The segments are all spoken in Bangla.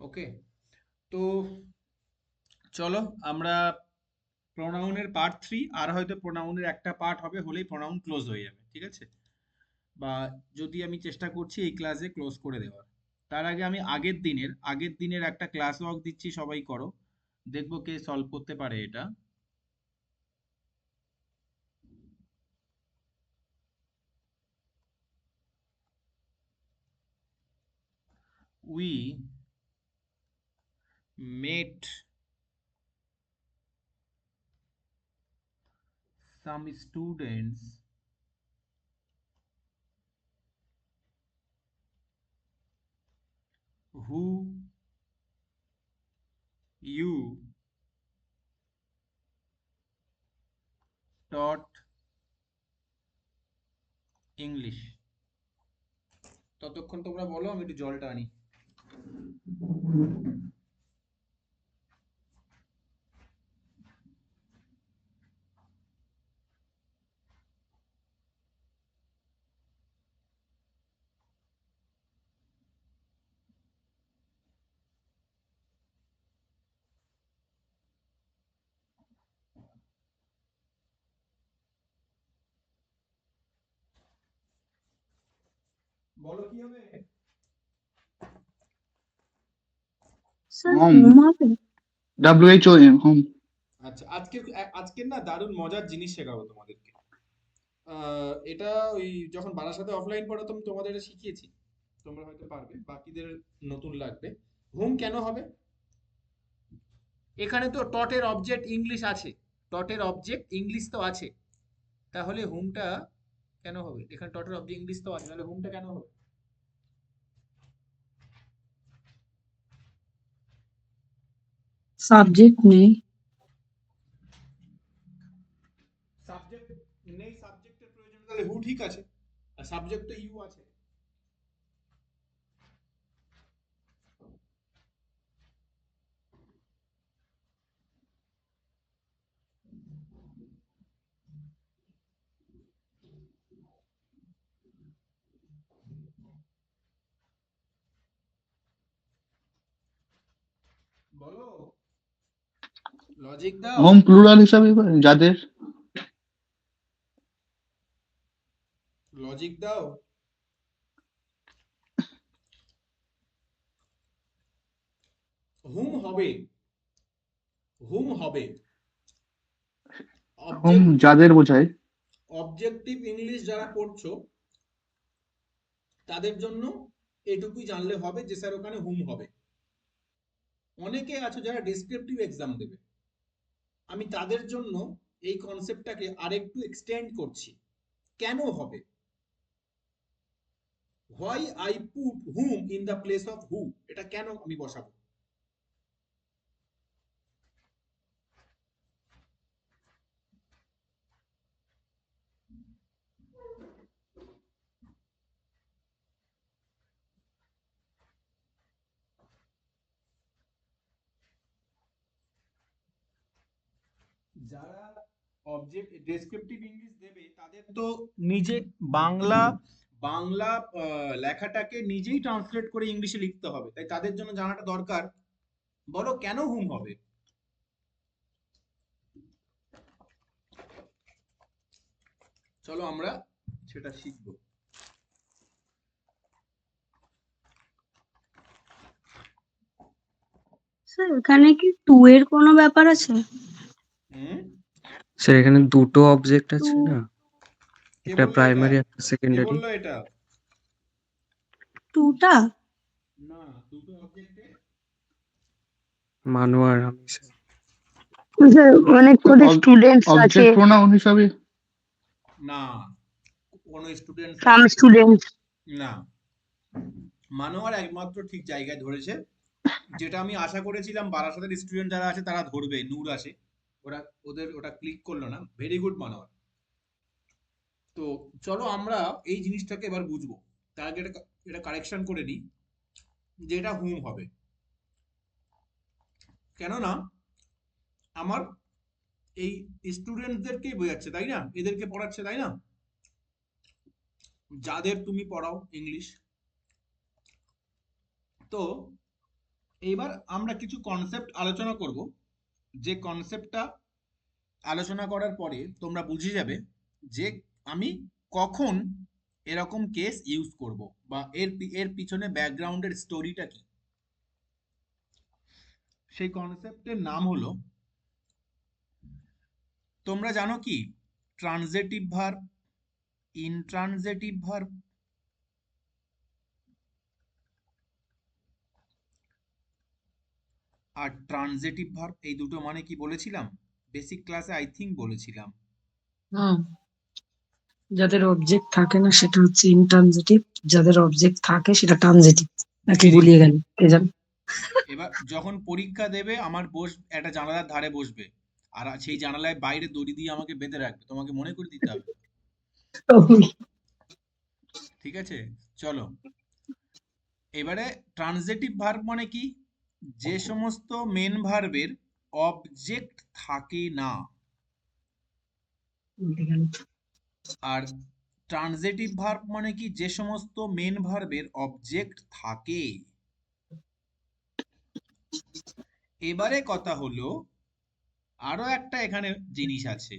ওকে। তো চলো আমরা প্রোনাউনের পার্ট 3 আর হয়তো প্রোনাউনের একটা পার্ট হবে, হলেই প্রোনাউন ক্লোজ হয়ে যাবে, ঠিক আছে? বা যদি আমি চেষ্টা করছি এই ক্লাসে ক্লোজ করে দেওয়ার, তার আগে আমি আগের দিনের একটা ক্লাস ওয়ার্ক দিচ্ছি, সবাই করো, দেখবো কে সলভ করতে পারে এটা। We met some students who you taught English. ততক্ষণ তোমরা বলো, আমি একটু জলটা আনি। বলো কি হবে? স্যার হোম, হোম হবে? WHO home. আচ্ছা, আজকের না দারুণ মজার জিনিস শেখাবো তোমাদেরকে। এটা ওই যখন বারাসাতে অফলাইন পড়াতাম তোমাদের এটা শিখিয়েছি, তোমরা হয়তো পারবে, বাকিদের নতুন লাগবে। হোম কেন হবে? এখানে তো টটের অবজেক্ট ইংলিশ আছে, টটের অবজেক্ট ইংলিশ তো আছে, তাহলে হোমটা কেন হবে? এখানে টটের অবজেক্ট ইংলিশ তো আছে, তাহলে হোমটা কেন হবে? সাবজেক্ট নেই। সাবজেক্ট নেই, সাবজেক্টের প্রয়োজন, তাহলে হু ঠিক আছে, আর সাবজেক্ট তো ইউ আছে। বলো, লজিক দাও। হোম প্লুরাল হিসাবে যাদের। লজিক দাও। হুম হবে, হুম হবে। হোম অবজেক্টিভ, যাদের বোঝায়। অবজেক্টিভ ইংলিশ যারা পড়ছো তাদের জন্য এটুকুই জানলে হবে যে স্যার ওখানে হুম হবে। অনেকে আছো যারা ডেসক্রিপটিভ এক্সাম দেবে, আমি তাদের জন্য এই কনসেপ্টটাকে আরেকটু এক্সটেন্ড করছি। কেন হবে? Why I put hmm in the place of হু, এটা কেন আমি বসাবো? যারা অবজেক্ট ডেসক্রিপটিভ ইংলিশ দেবে তাদের তো নিজে বাংলা বাংলা লেখাটাকে নিজেই ট্রান্সলেট করে ইংলিশে লিখতে হবে, তাই তাদের জন্য জানাটা দরকার। বলো কেন হুম হবে? চলো আমরা সেটা শিখবো। স্যার এখানে কি টু এর কোনো ব্যাপার আছে? হুম, স্যার এখানে দুটো অবজেক্ট টু, আছে না, কে একটা বললো এটা? প্রাইমারি একটা কে সেকেন্ডারি। বললো এটা? টুটা? না, দুটো অবজেক্টে মানুয়ার আমি স্যার। স্যার অনেক করে স্টুডেন্টস আছে, অবজেক্ট প্রোনাউন হিসাবে। না, কোনো স্টুডেন্টস সাম আছে স্টুডেন্টস। না। মানোয়ার একমাত্র ঠিক জায়গায় ধরেছে, যেটা আমি আশা করেছিলাম বারাসাতের স্টুডেন্ট যারা আছে তারা ধরবে, নূর আছে, ওরা ওদের ওটা ক্লিক করলো না, ভেরি গুড মানোয়ার। তো চলো আমরা এই জিনিসটাকে এবার বুঝবো, তার আগে এটা এটা কারেকশন করে নিই যে এটা হুম হবে। কেননা আমার এই স্টুডেন্টদেরকেই বোঝাচ্ছে, তাই না? এদেরকে পড়াচ্ছে, তাই না? যাদের তুমি পড়াও ইংলিশ। তো এইবার আমরা কিছু কনসেপ্ট আলোচনা করব, যে কনসেপ্টটা আলোচনা করার পরে তোমরা বুঝে যাবে যে আমি কখন এরকম কেস ইউজ করব, বা এর পিছনে ব্যাকগ্রাউন্ডের স্টোরিটা কি। সেই কনসেপ্টের নাম হলো, তোমরা জানো কি ট্রানজিটিভ ভার্ব, ইনট্রানজিটিভ ভার্ব? আর ট্রানজিটিভ ভার্ব, এই দুটো মানে কি বলেছিলাম? বেসিক ক্লাসে আই থিংক বলেছিলাম। হুম, যাদের অবজেক্ট থাকে না সেটা হচ্ছে ইনট্রানজিটিভ, যাদের অবজেক্ট থাকে সেটা ট্রানজিটিভ। নাকি Very গুলিয়ে good. গেল কে জানে। এবার যখন পরীক্ষা দেবে, আমার একটা জানালার ধারে বসবে, আর সেই জানালায় বাইরে দড়ি দিয়ে আমাকে বেঁধে রাখবে, তোমাকে মনে করে দিতে হবে। ঠিক আছে, চলো। এবারে ট্রানজিটিভ ভার্ব মানে কি? যে সমস্ত মেন ভার্বের অবজেক্ট থাকে না। গুলিয়ে গেল। আর ট্রানজিটিভ ভার্ব মানে কি? যে সমস্ত মেন ভার্বের অবজেক্ট থাকে। এবারে কথা হলো, আরো একটা এখানে জিনিস আছে,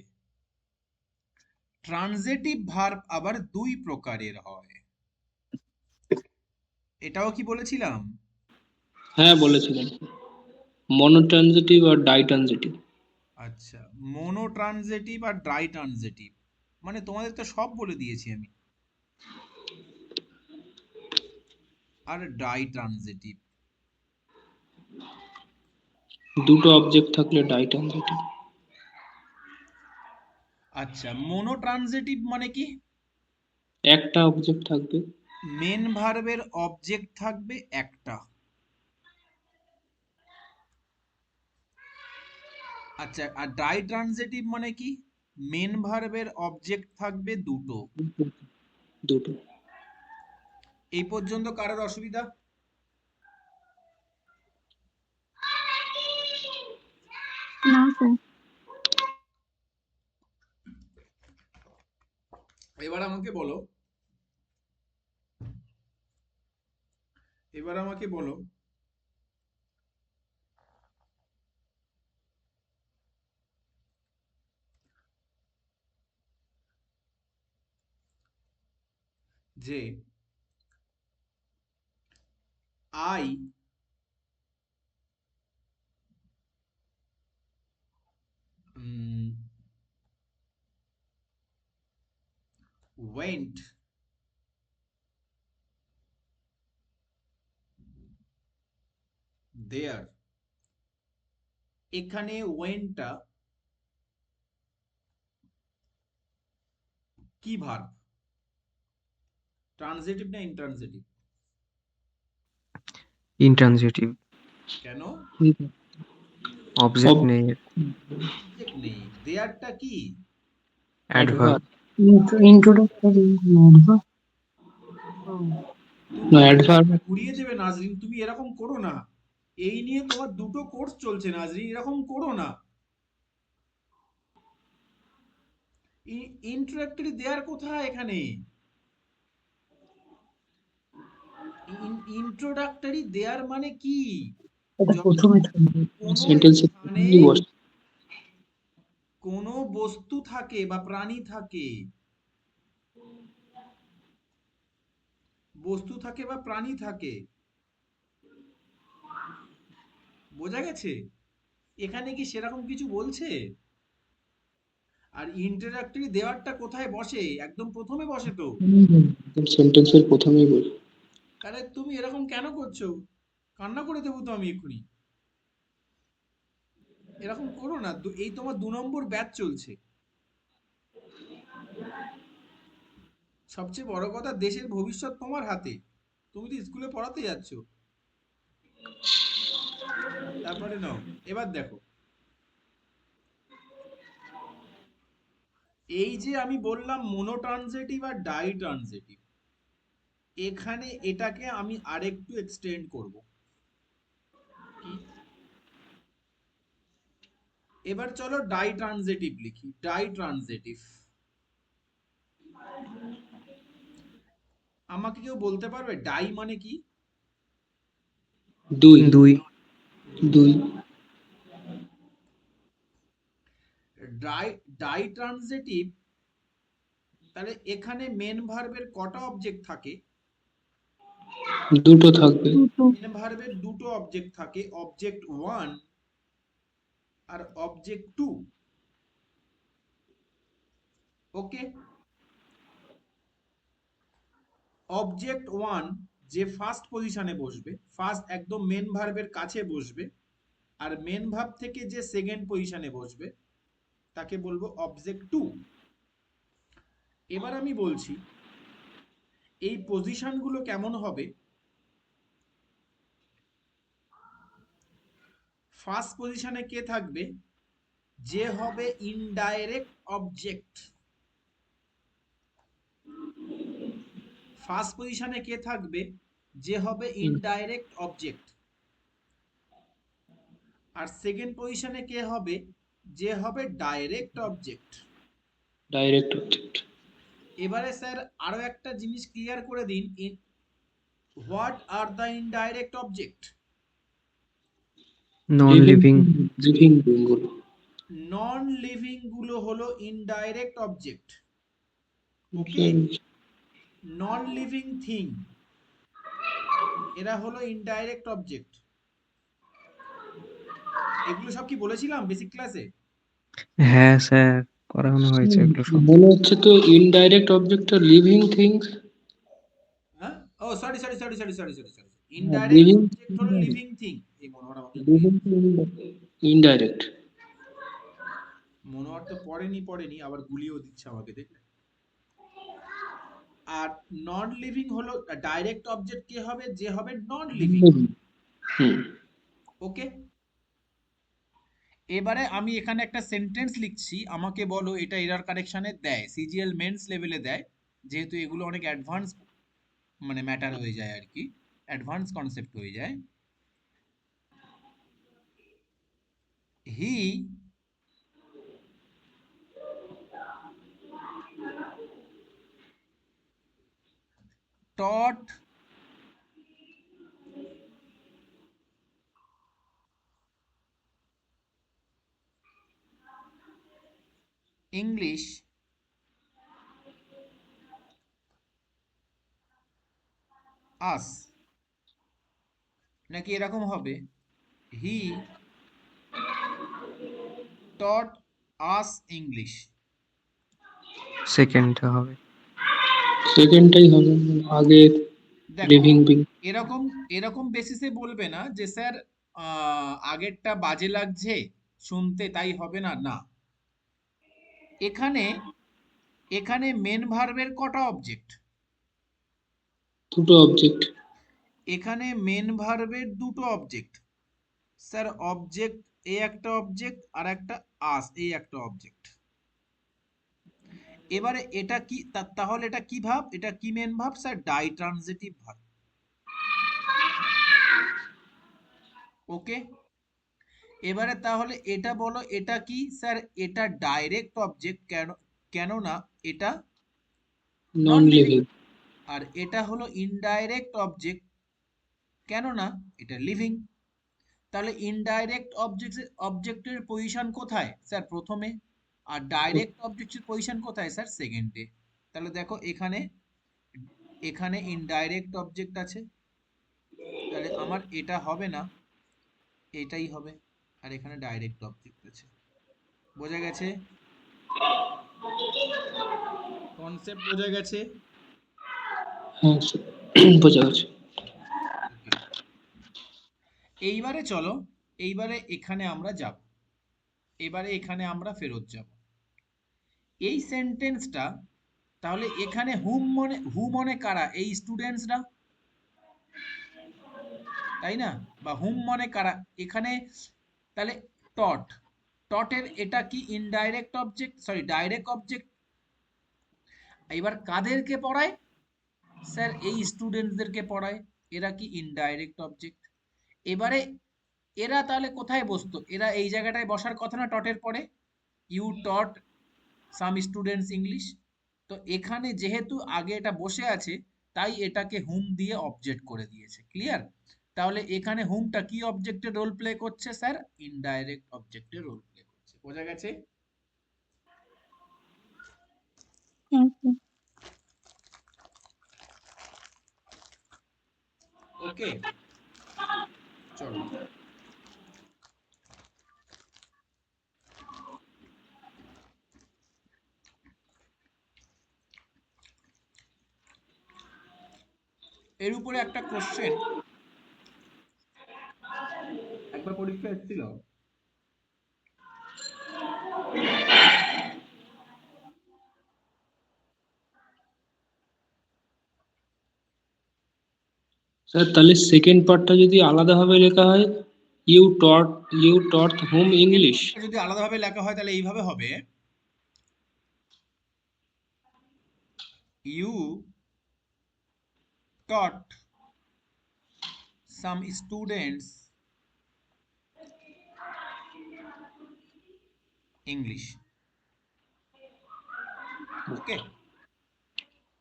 ট্রানজিটিভ ভার্ব আবার দুই প্রকারের হয়। এটাও কি বলেছিলাম? হ্যাঁ বলেছিলেন, মনোট্রানজিটিভ আর ডাইট্রানজিটিভ। আচ্ছা, মোনোট্রানজিটিভ আর ডাই ট্রানজিটিভ, মানে তোমাদের তো সব বলে দিয়েছি আমি। আর ডাই ট্রানজিটিভ, দুটো অবজেক্ট থাকলে ডাইট্রানজিটিভ। আচ্ছা, মোনোট্রানজিটিভ মানে কি? একটা অবজেক্ট থাকবে। মেন ভার্বের অবজেক্ট থাকবে একটা। আচ্ছা, আর ডাই ট্রানজিটিভ মানে কি? মেন ভার্বের অবজেক্ট থাকবে দুটো। দুটো। এই পর্যন্ত কারোর অসুবিধা? না স্যার। এবার আমাকে বলো, এবার আমাকে বলো, যে আই went there, এখানে ওয়েনটা কি ভার্ব? ট্রানজিটিভ না ইনট্রানজিটিভ? ইনট্রানজিটিভ। কেন? অবজেক্ট নেই, অবজেক্ট নেই। দেয়ারটা কি? অ্যাডভার্ব। ইন্ট্রোডাক্টরি না, অ্যাডভার্ব। ঘুরিয়ে দেবে নাজরিন, তুমি এরকম করো না। এই নিয়ে তোমার দুটো কোর্স চলছে নাজরিন, এরকম করো না। ইন্ট্রোডাক্টরি দেয়ার কোথায় এখানে? ইন্ট্রোডাক্টরি দেয়ার মানে কি? এটা যখন প্রথমে থাকবে। কোনো সেন্টেন্সে স্থানে বসে। কোনো বস্তু থাকে বা প্রাণী থাকে, বস্তু থাকে বা প্রাণী থাকে, বোঝা গেছে? এখানে কি সেরকম কিছু বলছে? আর ইন্ট্রোডাক্টরি দেওয়ারটা কোথায় বসে? একদম প্রথমে বসে তো। সেন্টেন্সের প্রথমেই বসে। তাহলে তুমি এরকম কেন করছো? কান্না করে দেবো তো আমি এক্ষুনি। এরকম করো না, এই তোমার 2 নম্বর ব্যাচ চলছে। সবচেয়ে বড় কথা, দেশের ভবিষ্যৎ তোমার হাতে, তুমি তো স্কুলে পড়াতে যাচ্ছ। তারপরে নাও, এবার দেখো, এই যে আমি বললাম মোনোট্রানজিটিভ আর ডাই ট্রানজিটিভ, এখানে এটাকে আমি আরেকটু এক্সটেন্ড করব। কি? এবার চলো ডাই ট্রানজিটিভ লিখি। ডাই ট্রানজিটিভ, আমাকে কেউ বলতে পারবে ডাই মানে কি? দুই। দুই। 2 ডাইট্রানজিটিভ, তাহলে এখানে মেন ভার্বের কটা অবজেক্ট থাকে? দুটো থাকবে। মেন ভার্বের দুটো অবজেক্ট থাকে, অবজেক্ট 1 আর অবজেক্ট 2। ওকে, অবজেক্ট 1 যে ফার্স্ট পজিশনে বসবে, ফার্স্ট একদম মেন ভার্বের কাছে বসবে, আর মেন ভার্ব থেকে যে সেকেন্ড পজিশনে বসবে তাকে বলবো অবজেক্ট 2। এবার আমি বলছি এই পজিশনগুলো কেমন হবে। ফার্স্ট পজিশনে কে থাকবে? যে হবে ইনডাইরেক্ট অবজেক্ট। ফার্স্ট পজিশনে কে থাকবে? যে হবে ইনডাইরেক্ট অবজেক্ট। আর সেকেন্ড পজিশনে কে হবে? যে হবে ডাইরেক্ট অবজেক্ট। Direct object. এবারে স্যার আরো একটা জিনিস ক্লিয়ার করে দিন, what are the indirect object? Non living. Living গুলো। নন লিভিং গুলো হলো ইনডাইরেক্ট অবজেক্ট। ওকে, নন লিভিং থিং এরা হলো ইনডাইরেক্ট অবজেক্ট। এগুলো সব কি বলেছিলাম বেসিক ক্লাসে? হ্যাঁ স্যার, করানো হয়েছে এগুলো সব। মনে হচ্ছে তো ইনডাইরেক্ট অবজেক্টটা লিভিং থিংস। হ্যাঁ, ও sorry sorry sorry sorry sorry sorry sorry, indirect living object হলো লিভিং থিং। এই মনোহর আমাকে ইনডাইরেক্ট। মনোহর তো পড়েনি আবার গুলিয়েও দিচ্ছে আমাকে, দেখলে। আর নন লিভিং হলো ডাইরেক্ট অবজেক্ট কে হবে? যে হবে নন লিভিং। ওকে, এবারে আমি এখানে একটা সেন্টেন্স লিখছি, আমাকে বলো এটা এরর কারেকশনে দেয়, সিজিএল মেন্স লেভেলে দেয়, যেহেতু এগুলো অনেক অ্যাডভান্স মানে ম্যাটার হয়ে যায় আর কি, অ্যাডভান্স কনসেপ্ট হয়ে যায়। হি taught English us, নাকি এরকম হবে হি taught us English? সেকেন্ডটা হবে। সেকেন্ডটাই হবে, আগে দেখো, লিভিং বিং। এরকম এরকম বেসিসে বলবে না যে স্যার আগেরটা বাজে লাগছে শুনতে তাই হবে না, না। এখানে এখানে মেন ভার্বের কটা অবজেক্ট? দুটো অবজেক্ট। এখানে মেন ভার্বের দুটো অবজেক্ট। স্যার অবজেক্ট এ একটা অবজেক্ট আর একটা আস এই একটা অবজেক্ট। এবারে এটা কি তাহলে এটা কি ভাব? এটা কি মেন ভাব? স্যার ডাইট্রানজিটিভ ভাব। ওকে, এবারে তাহলে এটা বলো এটা কি? স্যার এটা ডাইরেক্ট অবজেক্ট, কেননা এটা নন লিভিং। আর এটা হলো ইনডাইরেক্ট অবজেক্ট, কেননা এটা লিভিং। তাহলে ইনডাইরেক্ট অবজেক্টের পজিশন কোথায়? স্যার প্রথমে। আর ডাইরেক্ট অবজেক্টের পজিশন কোথায়? স্যার সেকেন্ডে। তাহলে দেখো এখানে এখানে ইনডাইরেক্ট অবজেক্ট আছে, তাহলে আমার এটা হবে না, এটাই হবে। আর এখানে ডাইরেক্ট অবজেক্ট আছে। বোঝা গেছে? কনসেপ্ট বোঝা গেছে? হ্যাঁ বোঝা গেছে। এইবারে চলো, এইবারে এখানে আমরা যাব, এবারে এখানে আমরা ফেরত যাব। এই সেন্টেন্সটা তাহলে এখানে হু মনে কারা? এই স্টুডেন্টসরা, তাই না? বা হুম মনে কারা এখানে? তাহলে টট, টটের এটা কি indirect object, sorry direct object. এবার কাদেরকে পড়ায়? স্যার এই স্টুডেন্টসদেরকে পড়ায়, এরা কি ইনডাইরেক্ট অবজেক্ট। এবারে এরা তাহলে কোথায় বসতো? এরা এই জায়গাটায় বসার কথা না টটের পরে? You taught some students English. তো এখানে যেহেতু আগে এটা বসে আছে তাই এটাকে হুম দিয়ে অবজেক্ট করে দিয়েছে। ক্লিয়ার? তাহলে এখানে হুমটা কি অবজেক্টের রোল প্লে করছে স্যার? ইনডাইরেক্ট অবজেক্টের রোল প্লে করছে। বোঝা গেছে? ওকে, চলো। এর উপরে একটা কোশ্চেন একবার পরীক্ষা এসেছিল। স্যার তাহলে সেকেন্ড পার্টটা যদি আলাদাভাবে লেখা হয়, ইউ টট হোম ইংলিশ। যদি আলাদাভাবে লেখা হয় তাহলে এইভাবে হবে, you taught some students English. Okay,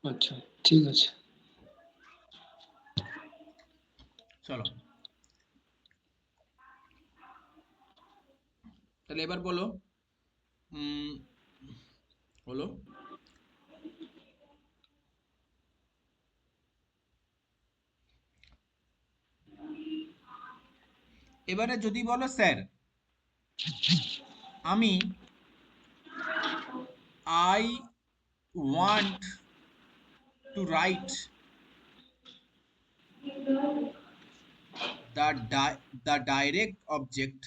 আচ্ছা, ঠিক আছে। চলো তাহলে এবার বলো, বলো এবারে যদি বলো স্যার আমি I want to write the direct object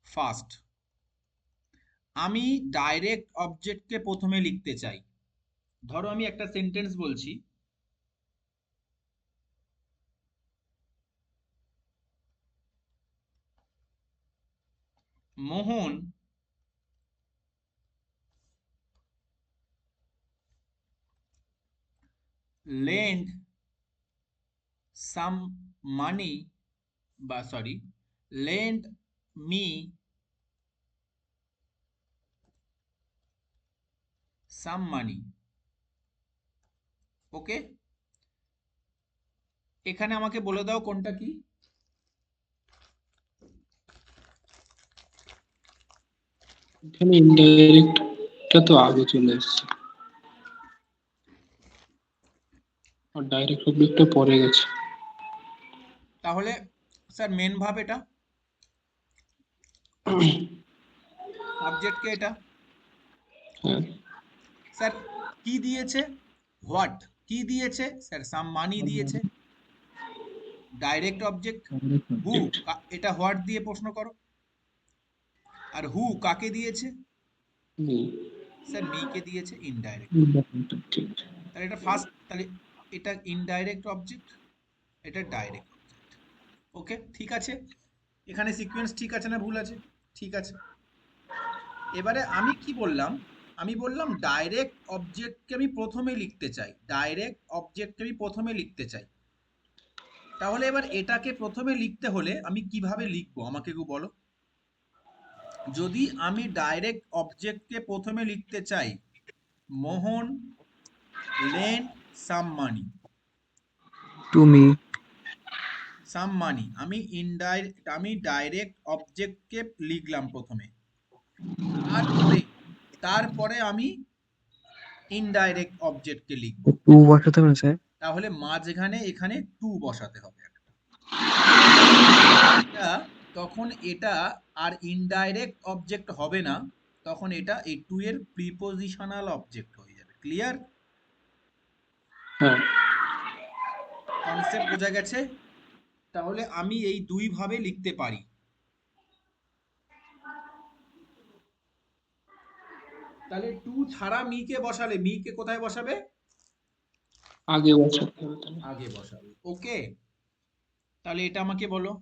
first. আমি ডাইরেক্ট অবজেক্টকে প্রথমে লিখতে চাই। ধরো আমি একটা সেন্টেন্স বলছি, মোহন lend some money, lend me some money. ওকে, এখানে আমাকে বলে দাও কোনটা কি? এখানে ইনডাইরেক্টটা তো আগে চলে এসছে, আর ডাইরেক্ট অবজেক্টটা পরে গেছে। তাহলে স্যার মেন ভাব এটা, সাবজেক্ট কে এটা। হ্যাঁ, স্যার কি দিয়েছে? হোয়াট। কি দিয়েছে? স্যার সাম মানি দিয়েছে। ডাইরেক্ট অবজেক্ট হু, এটা হোয়াট দিয়ে প্রশ্ন করো। আর হু কাকে দিয়েছে? স্যার মি কে দিয়েছে, ইনডাইরেক্ট। ঠিক আছে। তাহলে এটা ফার্স্ট, তাহলে এটা ইনডাইরেক্ট অবজেক্ট, এটা ডাইরেক্ট অবজেক্ট। ওকে, ঠিক আছে। এখানে সিকোয়েন্স ঠিক আছে না ভুল আছে? ঠিক আছে। এবারে আমি কি বললাম? আমি বললাম ডাইরেক্ট অবজেক্টকে আমি প্রথমে লিখতে চাই, ডাইরেক্ট অবজেক্টকে আমি প্রথমে লিখতে চাই। তাহলে এবার এটাকে প্রথমে লিখতে হলে আমি কিভাবে লিখবো আমাকে একটু বলো। যদি আমি ডাইরেক্ট অবজেক্টকে প্রথমে লিখতে চাই, Mohan lend some money, to me, some money, আমি ডাইরেক্ট অবজেক্টকে লিখলাম প্রথমে, তারপরে আমি ইনডাইরেক্ট অবজেক্টকে লিখব। টু বসাতে হবে না স্যার? তাহলে মাঝখানে এখানে টু বসাতে হবে একটা। তখন এটা আর ইনডাইরেক্ট অবজেক্ট হবে না, তখন এটা এই টু এর প্রিপোজিশনাল অবজেক্ট হয়ে যাবে। ক্লিয়ার? হ্যাঁ, কনসেপ্ট বোঝা গেছে? তাহলে আমি এই দুই ভাবে লিখতে পারি। তাহলে টু ছাড়া মি কে বসালে, মি কে কোথায় বসাবে? আগে বসাতে হবে তাহলে। আগে বসাবে। ওকে, তাহলে এটা আমাকে বলো।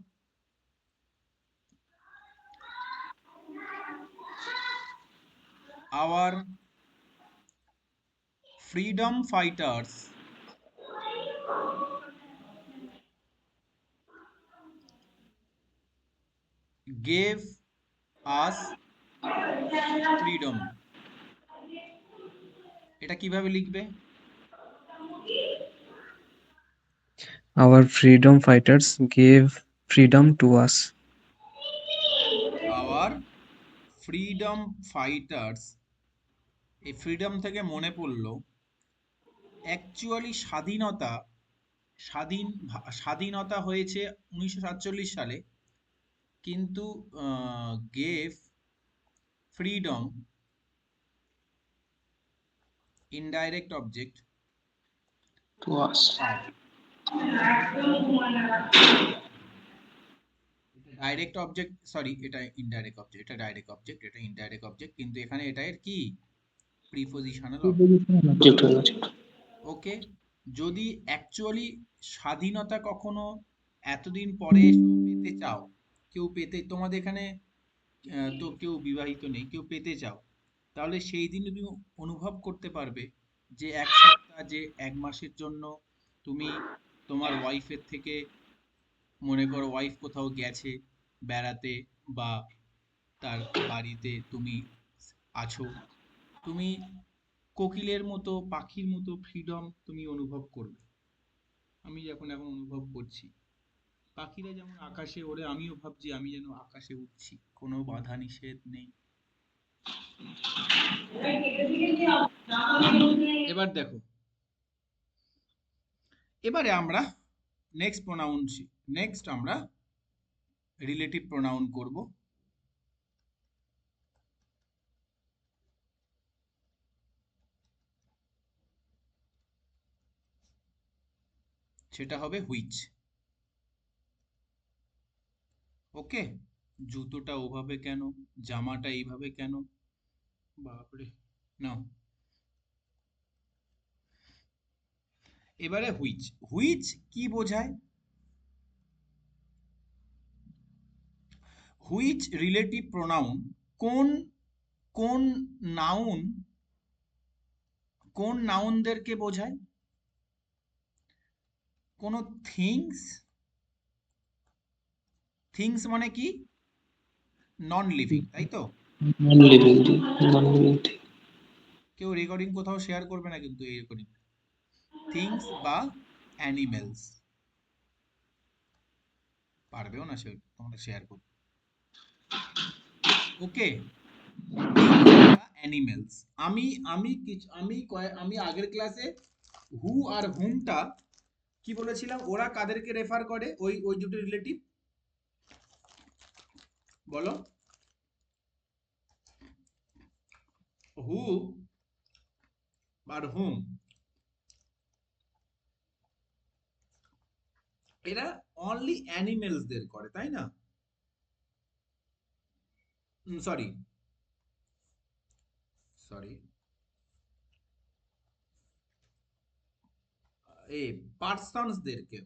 Our freedom fighters gave us freedom. এটা কিভাবে লিখবে? our freedom fighters gave freedom to us. Our freedom fighters, এই ফ্রিডম থেকে মনে পড়লো অ্যাকচুয়ালি স্বাধীনতা হয়েছে 1947 সালে, কিন্তু gave freedom indirect object to us. Direct object, sorry এটা ইনডাইরেক্ট অবজেক্ট, এটা ডাইরেক্ট অবজেক্ট, এটা ইনডাইরেক্ট অবজেক্ট, কিন্তু এখানে এটা এর কি প্রিপোজিশনাল Object হয়ে গেছে। ওকে। যদি অ্যাকচুয়ালি স্বাধীনতা কখনো এতদিন পরে এসেও পেতে চাও, কেউ পেতে, তোমাদের এখানে তো কেউ বিবাহিত নেই, কেউ পেতে চাও, তাহলে সেই দিন তুমি অনুভব করতে পারবে যে এক সপ্তাহ, যে এক মাসের জন্য তুমি তোমার ওয়াইফের থেকে, মনে করো ওয়াইফ কোথাও গেছে বেড়াতে বা তার বাড়িতে তুমি আছো, তুমি কোকিলের মতো, পাখির মতো ফ্রিডম তুমি অনুভব করবে। আমি এখন অনুভব করছি, পাখিরা যেমন আকাশে ওড়ে, আমিও ভাবছি আমি যেন আকাশে উড়ছি, কোনো বাধা নিষেধ নেই। এবার দেখো, এবারে আমরা নেক্সট আমরা রিলেটিভ প্রোনাউন করব। সেটা হবে হুইচ। ওকে, জুতোটা ওভাবে কেন, জামাটা এইভাবে কেন, বাপরে, নাও এবারে হুইচ কি বোঝায়? হুইচ রিলেটিভ প্রোনাউন কোন নাউনদেরকে বোঝায়? কোন থিংস মানে কি? নন লিভিং, তাই তো? নন লিভিং, কেউ রেকর্ডিং কোথাও শেয়ার করবে না কিন্তু, এই রেকর্ডিং থিংস বা অ্যানিমেলস, পারবেও না সে তোমরা শেয়ার করতে। ওকে, অ্যানিমেলস। আমি আগের ক্লাসে হু আর হুমটা কি বলেছিলাম, ওরা কাদেরকে রেফার করে? ওই দুটো রিলেটিভ বলো। হু আর হুম, এরা অনলি অ্যানিমেলসদের করে, তাই না? সরি এই পার্সনসদেরকে,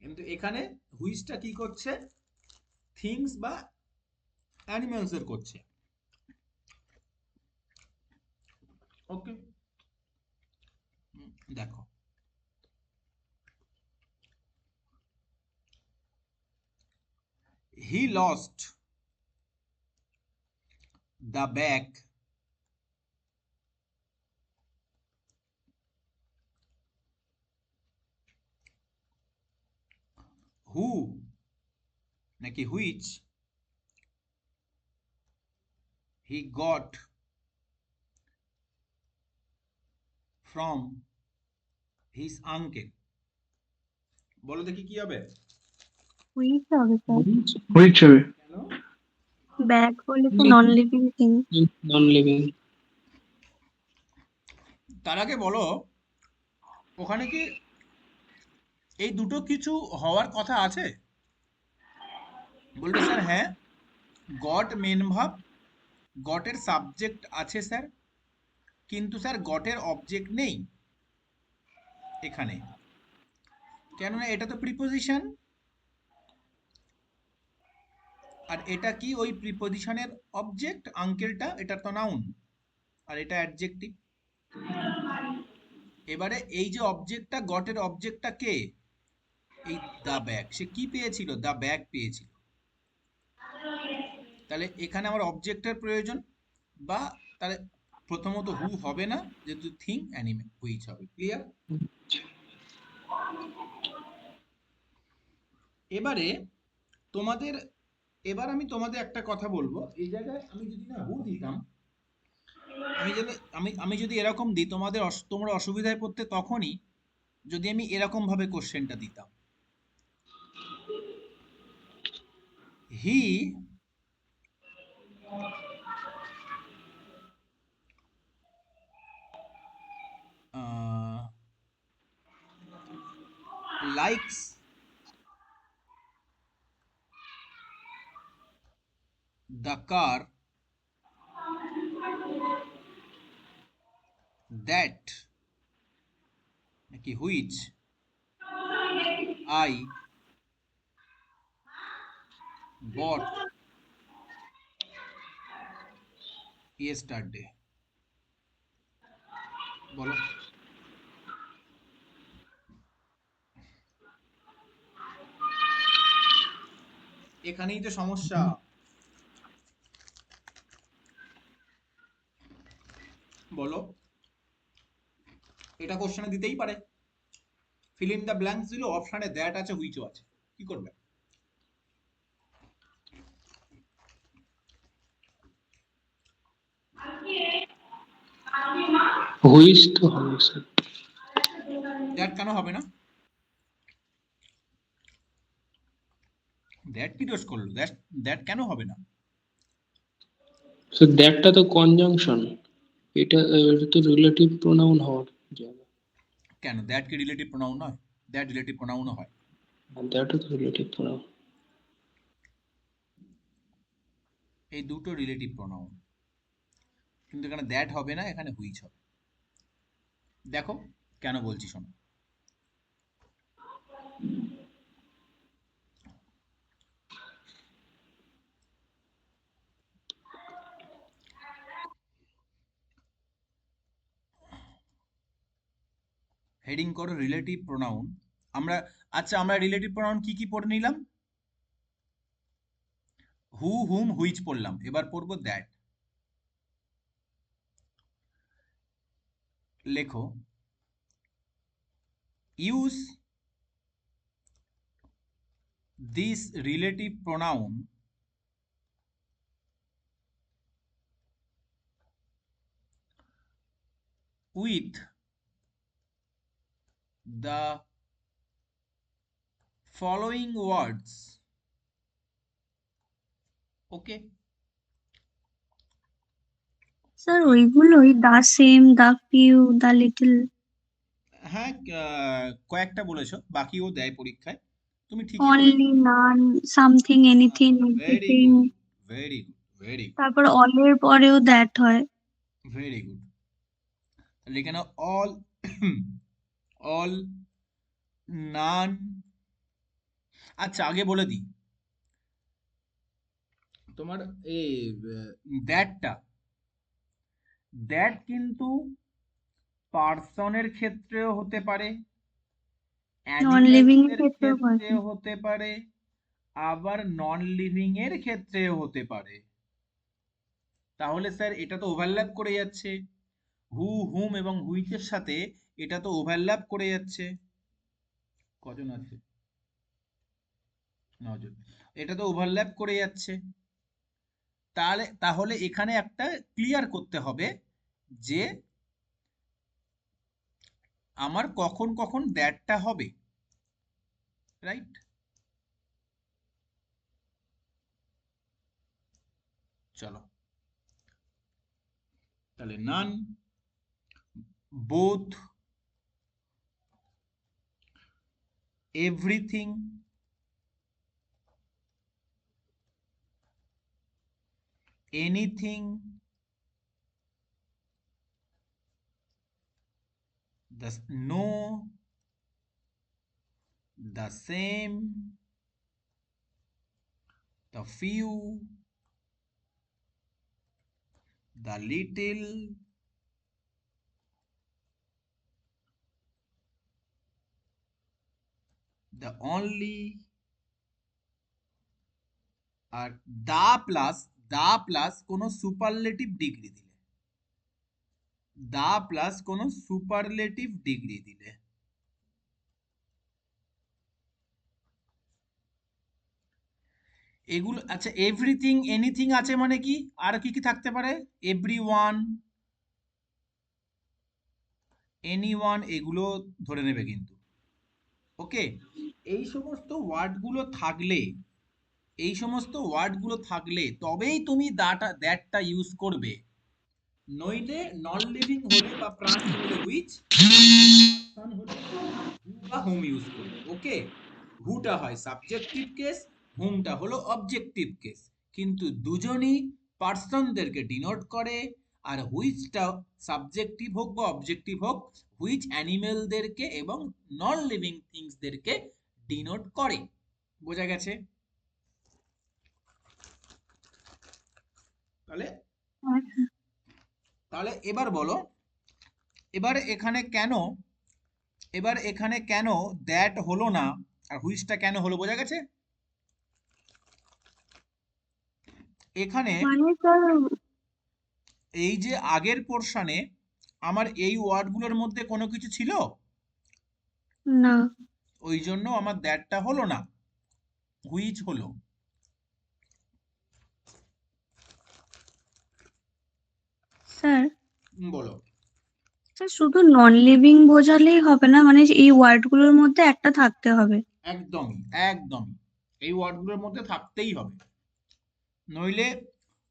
কিন্তু এখানে হুইচটা কি করছে? থিংস বা অ্যানিমেলস এর করছে। ওকে, দেখো he lost the bag who নাকি which he got from his uncle। বলো দেখি কি হবে? হুইচ হবে স্যার, Which হবে? কেন? ব্যাগ হলে তো non living thing. Non living. তার আগে বলো, ওখানে কি এই দুটো কিছু হওয়ার কথা আছে? বলবে স্যার হ্যাঁ, গট মেন ভাব, গটের সাবজেক্ট আছে স্যার, কিন্তু স্যার গটের অবজেক্ট নেই এখানে, কেননা এটা তো প্রিপোজিশন, আর এটা কি ওই প্রিপোজিশনের অবজেক্ট, আঙ্কেলটা, এটা তো নাউন, আর এটা অ্যাডজেক্টিভ। এবারে এই যে অবজেক্টটা, গটের অবজেক্টটা কে? এই দা ব্যাগ। সে কি পেয়েছিল? দা ব্যাগ পেয়েছিল। তাহলে এখানে আমার অবজেক্টের প্রয়োজন, বা তাহলে প্রথমত হু হবে না, যেহেতু থিং অ্যানিমেল, হুইচ হবে। ক্লিয়ার? এবারে তোমাদের এবার আমি তোমাদের একটা কথা বলবো, এই জায়গায় আমি যদি না হু দিতাম, আমি যদি এরকম দিই তোমাদের তোমরা অসুবিধায় পড়তে তখনই যদি আমি এরকম ভাবে কোশ্চেনটা দিতাম, হি likes the car that নাকি which I bought yesterday. বলো। এখানেই তো সমস্যা। বলো, এটা কোশ্চেনে দিতেই পারে, ফিল ইন দ্য ব্ল্যাঙ্কস দিল, অপশনে দ্যাট আছে হুইচও আছে, কি করবে? হুইচ তো হবে স্যার। দ্যাট কেন হবে না? দ্যাট কি দোষ করলো? দ্যাট কেন হবে না? সো দ্যাটটা তো কনজাংশন, এটা তো রিলেটিভ প্রোনাউন হওয়ার জায়গা। কেন দ্যাট কি রিলেটিভ প্রোনাউন নয়? দ্যাট রিলেটিভ প্রোনাউনও হয়। দ্যাটও তো রিলেটিভ প্রোনাউন। এই দুটো রিলেটিভ প্রোনাউন, কিন্তু এখানে দ্যাট হবে না, এখানে হুইচ হবে। দেখো কেন বলছি, শোনো। হেডিং করো রিলেটিভ প্রোনাউন। আমরা রিলেটিভ প্রোনাউন কি কি পড়ে নিলাম? হু, হুম, হুইচ পড়লাম, এবার পড়বো দ্যাট। লেখো, use this relative pronoun with the following words. Okay? Sir ওইগুলোই the same, the few, the little. হ্যাঁ, কয়েকটা বলেছো, বাকিও দেয় পরীক্ষায়, তুমি ঠিকই বলেছো। Only, none, something, anything, very everything. Good, very good, very good, তারপর অলের পরেও দ্যাট হয়। Very good. তাহলে এখানে অল, অল, নান। আচ্ছা, আগে বলে দিই, তোমার এই দ্যাটটা, দ্যাট কিন্তু পার্সনের ক্ষেত্রেও হতে পারে, নন লিভিং এর অ্যানিমেলসের ক্ষেত্রেও হয়। ক্ষেত্রেও হতে পারে, আবার নন লিভিং এর ক্ষেত্রেও হতে পারে। তাহলে স্যার এটা তো ওভারল্যাপ করে যাচ্ছে, হু, হুম এবং হুইচের সাথে এটা তো ওভারল্যাপ করে যাচ্ছে। কজন আছে? 9 জন। এটা তো ওভারল্যাপ করে যাচ্ছে। তাহলে এখানে একটা ক্লিয়ার করতে হবে যে আমার কখন কখন দ্যাটটা হবে, রাইট? চলো, তাহলে none, both, everything, anything, the no, the same, the few, the little, the only, আর দা প্লাস কোনো সুপারলেটিভ ডিগ্রি দিলে, দা প্লাস কোনো সুপারলেটিভ ডিগ্রি দিলে, এগুলো আচ্ছা, এভরিথিং এনিথিং আছে মানে কি? আর কি কি থাকতে পারে? এভরিওয়ান, এনিওয়ান, এগুলো ধরে নেবে কিন্তু। ওকে, এই সমস্ত ওয়ার্ডগুলো থাকলে, এই সমস্ত ওয়ার্ডগুলো থাকলে তবেই তুমি দ্যাটটা ইউজ করবে। নইলে নন লিভিং হলে বা প্রাণী হলে হুইচ, পার্সন হলে হু বা হোম ইউজ করবে। ওকে, হুটা হয় সাবজেক্টিভ কেস, হোমটা হলো অবজেক্টিভ কেস, কিন্তু দুজনই পার্সনদেরকে ডিনোট করে। আর হুইচটা সাবজেক্টিভ হোক বা অবজেক্টিভ হোক, হুইচ অ্যানিমেলদেরকে এবং নন লিভিং থিংসদেরকে ডিনোট করে। বোঝা গেছে? তাহলে তাহলে এবার বলো, এবার এখানে কেন দ্যাট হলো না আর হুইচটা কেন হলো? বোঝা গেছে? এখানে মানে স্যার এই যে আগের পোর্শনে আমার এই ওয়ার্ডগুলোর মধ্যে কোনো কিছু ছিল, না ওই জন্য আমার দ্যাটটা হলো না, হুইচ হলো। স্যার, বলো। স্যার শুধু নন লিভিং বোঝালেই হবে না, মানে এই ওয়ার্ডগুলোর মধ্যে একটা থাকতে হবে। একদমই, একদমই, এই ওয়ার্ডগুলোর মধ্যে থাকতেই হবে। নইলে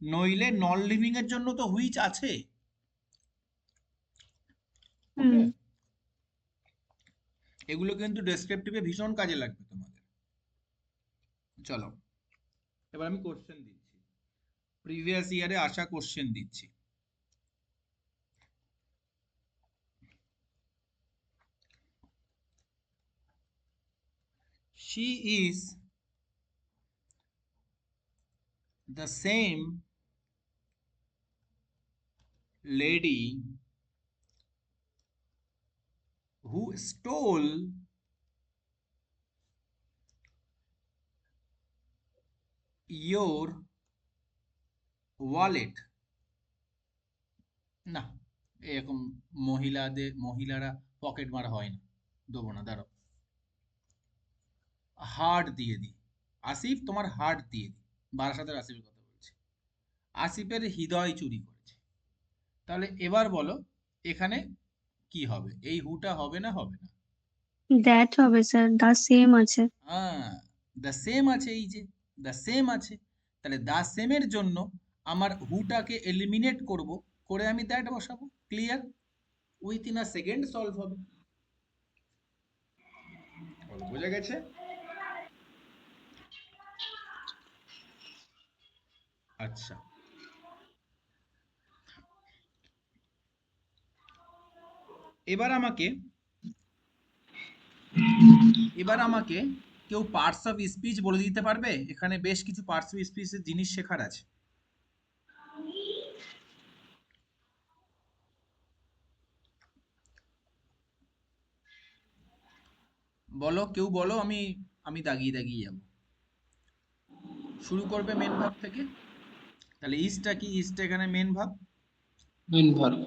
নইলে নন লিভিং এর জন্য তো হুইচ আছে। হুম। ওকে, এগুলো কিন্তু ডেসক্রিপটিভে ভীষণ কাজে লাগবে তোমাদের। চলো, এবার আমি কোশ্চেন দিচ্ছি, প্রিভিয়াস ইয়ারে আসা কোশ্চেন দিচ্ছি। She is the same lady who stole your wallet. না, এরকম মহিলারা পকেট মারা হয় না, দেবো না, দাঁড়াও। হার্ট দিয়ে দিই, আসিফ তোমার হার্ট দিয়ে দিই, বারাসাতের আসিফের কথা বলছি। আসিফের হৃদয় চুরি করেছে। তাহলে এবার বলো এখানে কি হবে? এই হুটা হবে না হবে না? দ্যাট হবে স্যার, দা সেম আছে। হ্যাঁ, দ্য সেম আছে, এই যে দ্য সেম আছে। তাহলে দ্য সেমের জন্য আমার হুটাকে এলিমিনেট করব, করে আমি দ্যাট বসাবো। ক্লিয়ার? উইথিন আ সেকেন্ড সলভ হবে। বলো, বোঝা গেছে? আচ্ছা, এবার আমাকে কেউ পার্টস অফ স্পিচ বলে দিতে পারবে? এখানে বেশ কিছু পার্টস অফ স্পিচের জিনিস শেখার আছে। বলো, কেউ বলো, আমি আমি দাগিয়ে দাগিয়ে যাব। শুরু করবে মেন ভাব থেকে। তাহলে ইজটা কি? ইজটা এখানে মেন ভাব। মেন ভার্ব,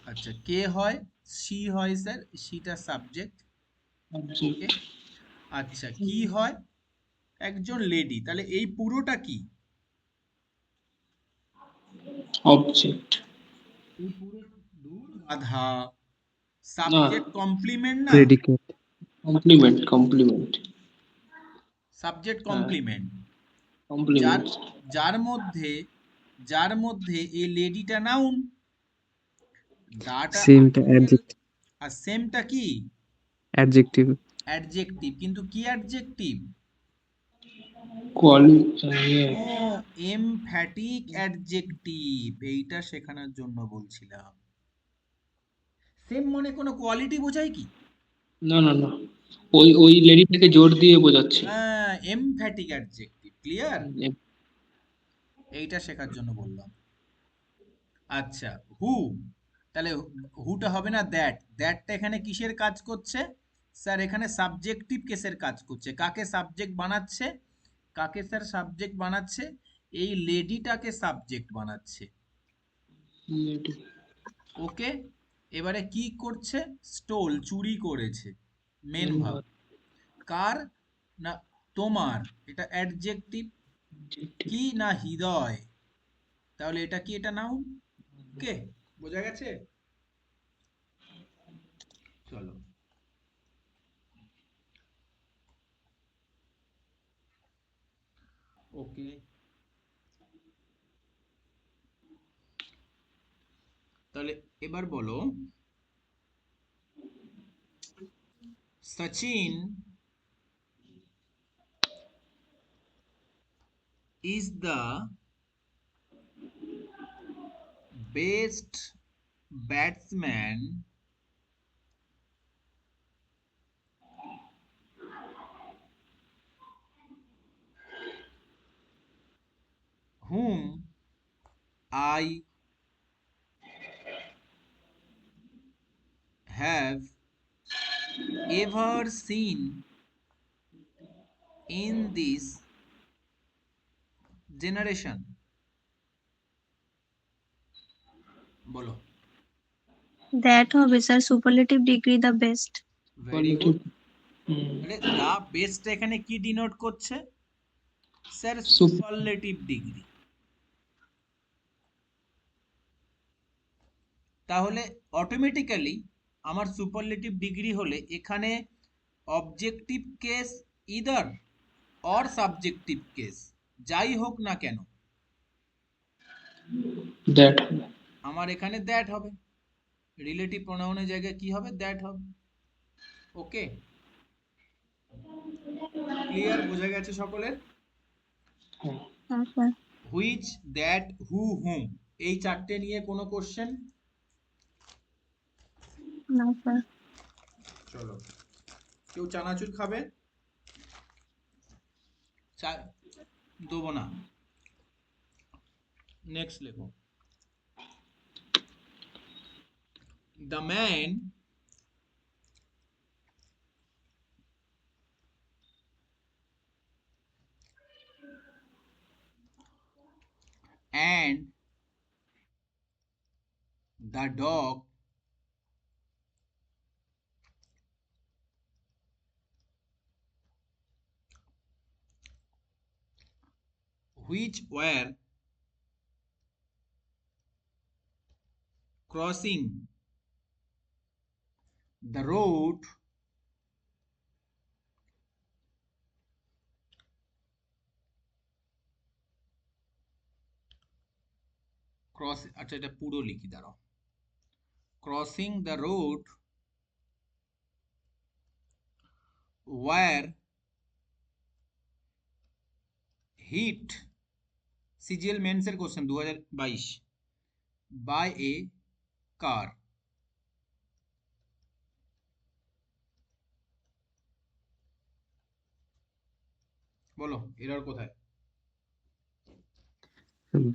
আচ্ছা, কে হয়? সি হয় স্যার, সিটা সাবজেক্ট। ওকে, আচ্ছা, কি হয়? একজন লেডি। তাহলে এই পুরোটা কি? অবজেক্ট। এই পুরো দূর গাধা, সাবজেক্ট কমপ্লিমেন্ট না? প্রেডিকেট। কমপ্লিমেন্ট, সাবজেক্ট হ্যাঁ, কমপ্লিমেন্ট। যার কমপ্লিমেন্ট। যার মধ্যে যার মধ্যে এই লেডিটা নাউন, দাটা সেমটা আর্টিকেল, আর সেমটা কি? অ্যাডজেক্টিভ। অ্যাডজেক্টিভ। কিন্তু কি অ্যাডজেক্টিভ? কোয়ালি, ও, এমফ্যাটিক অ্যাডজেক্টিভ। এইটা শেখানোর জন্য বলছিলাম। সেম মানে কোনো কোয়ালিটি বোঝায় কি? না না না, ওই লেডিটাকে জোর দিয়ে বোঝাচ্ছে। হ্যাঁ, এমফ্যাটিক অ্যাডজেক্টিভ। ক্লিয়ার? এ- এইটা শেখার জন্য বললাম। আচ্ছা, হু, তাহলে হুটা হবে না দ্যাট। দ্যাটটা এখানে কিসের কাজ করছে? স্যার এখানে সাবজেক্টিভ কেসের কাজ করছে। কাকে সাবজেক্ট বানাচ্ছে? কাকে স্যার সাবজেক্ট বানাচ্ছে? এই লেডিটাকে সাবজেক্ট বানাচ্ছে। ওকে, এবারে কি করছে? স্টোল, চুরি করেছে। মেন মেন ভাব। ভার্ব, কার? না, তোমার। এটা অ্যাডজেক্টিভ। কি না হৃদয়, তাহলে এটা কি, এটা নাউন? ওকে, বোঝা গেছে? চলো, ওকে, তাহলে এবার বলো, Sachin is the best batsman whom I have ever seen in this generation. বলো। দ্যাট হবে sir, superlative degree the best. Very good. Hmm, তাহলে দা বেস্ট এখানে কি ডিনোট করছে? Sir Sup- superlative degree. তাহলে অটোমেটিক্যালি আমার সুপারলেটিভ ডিগ্রি হলে এখানে objective case either or subjective case যাই হোক না কেন that হবে। আমার এখানে দ্যাট হবে, রিলেটিভ প্রোনাউনের জায়গায় কি হবে? দ্যাট হবে। ওকে, ক্লিয়ার? বোঝা গেছে সকলের? হ্যাঁ, হ্যাঁ স্যার। হুইচ, দ্যাট, হু, হুম, এই চারটে নিয়ে কোনো কোশ্চেন? না স্যার। চলো, কেউ চানাচুর খাবে? চা দেবো না। নেক্সট লেখো। The man and the dog which were crossing the road আচ্ছা এটা পুরো লিখি, দাঁড়াও। Crossing the road were hit, CGL মেন্সের কোশ্চেন 2022, by a car. বলো এরর কোথায়?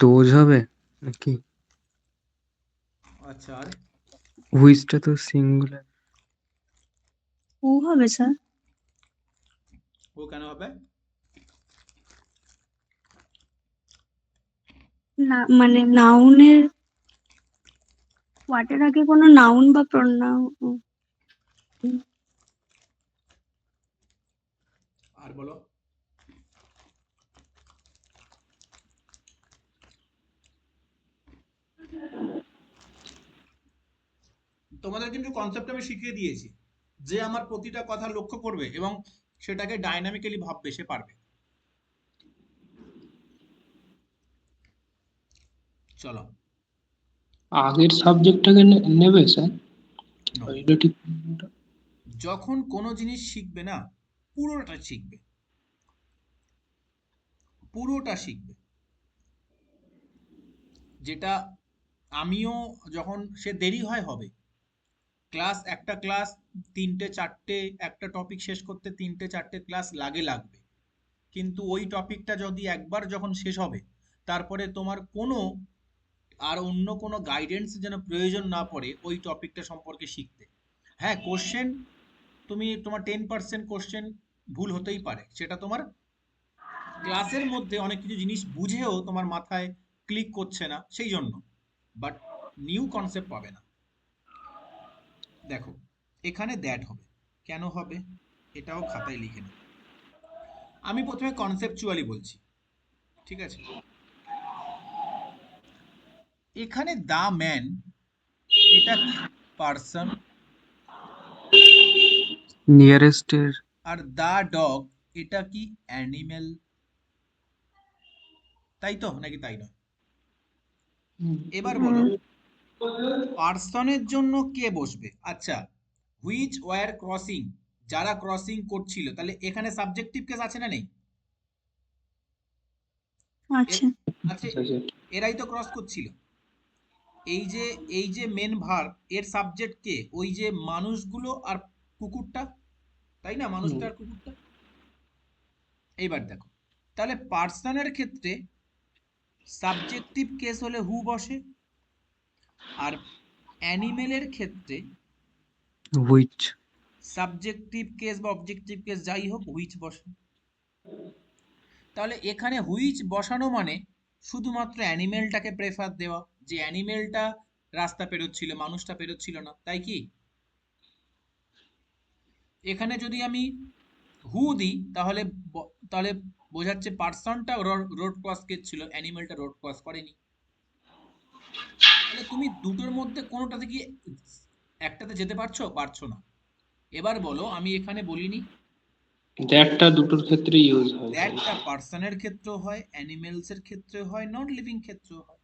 দোজ হবে নাকি? আচ্ছা, আর হুইচটা তো সিঙ্গুলার। ও হবে স্যার। ও কেন হবে? না মানে নাউনের ওয়াটের আগে কোনো নাউন বা প্রোনাউন। আর বলো। তোমাদের কিন্তু কনসেপ্ট আমি শিখিয়ে দিয়েছি, যে আমার প্রতিটা কথা লক্ষ্য করবে এবং সেটাকে ডাইনামিক্যালি ভাববে সে পারবে। চলো, আগের সাবজেক্টটাকে নেবে স্যার? No. রিলেটিভ যখন কোনো জিনিস শিখবে না, পুরোটা শিখবে, পুরোটা শিখবে। যেটা আমিও যখন, সে দেরি হয় হবে, একটা ক্লাস 3-4, একটা টপিক শেষ করতে 3-4 ক্লাস লাগবে, কিন্তু ওই টপিকটা যদি একবার যখন শেষ হবে, তারপরে তোমার কোনো আর অন্য কোনো গাইডেন্স যেন প্রয়োজন না পড়ে ওই টপিকটা সম্পর্কে শিখতে। হ্যাঁ, কোশ্চেন তোমার 10% কোশ্চেন ভুল হতেই পারে, সেটা তোমার ক্লাসের মধ্যে অনেক কিছু জিনিস বুঝেও তোমার মাথায় ক্লিক করছে না সেই জন্য, বাট নিউ কনসেপ্ট পাবে না। দেখো এখানে দ্যাট হবে, কেন হবে এটাও খাতায় লিখে নাও। আমি প্রথমে কনসেপচুয়ালি বলছি। ঠিক আছে, এখানে দা ম্যান এটা কি পার্সন, নিয়ারেস্ট এর আর দা ডগ এটা কি অ্যানিমেল, তাই তো নাকি তাই নয়? এবার বলো পার্সনের জন্য কে বসবে? আচ্ছা, হুইচ ওয়ার ক্রসিং, যারা ক্রসিং করছিল, তাহলে এখানে সাবজেক্টিভ কেস আছে না নেই? আছে। আছে, এরাই তো ক্রস করছিল। এই যে মেন ভার্ব, এর সাবজেক্ট কে? ওই যে মানুষগুলো আর কুকুরটা, তাই না? মানুষটা আর কুকুরটা। এইবার দেখো, তাহলে পার্সনের ক্ষেত্রে সাবজেক্টিভ কেস হলে হু বসে, আর অ্যানিমেলের ক্ষেত্রে হুইচ। সাবজেক্টিভ কেস বা অবজেক্টিভ কেস যাই হোক হুইচ বসে। তাহলে এখানে হুইচ বসানো মানে শুধুমাত্র অ্যানিমেলটাকে প্রেফার দেওয়া, যে অ্যানিমেলটা রাস্তা পেরোচ্ছিল, মানুষটা পেরোচ্ছিল না, তাই কি? এখানে যদি আমি হু দিই তাহলে তাহলে বোঝাচ্ছে পার্সনটা রোড ক্রস করছিল, অ্যানিমেলটা রোড ক্রস করেনি। তাহলে তুমি দুটোর মধ্যে কোনোটাতে কি একটাতে যেতে পারছো? পারছো না। এবার বলো, আমি এখানে বলিনি দ্যাটটা দুটোর ক্ষেত্রে ইউজ হয়। দ্যাটটা পার্সনের ক্ষেত্রেও হয়, অ্যানিমেলস এর ক্ষেত্রেও হয়, নন লিভিং ক্ষেত্রেও হয়।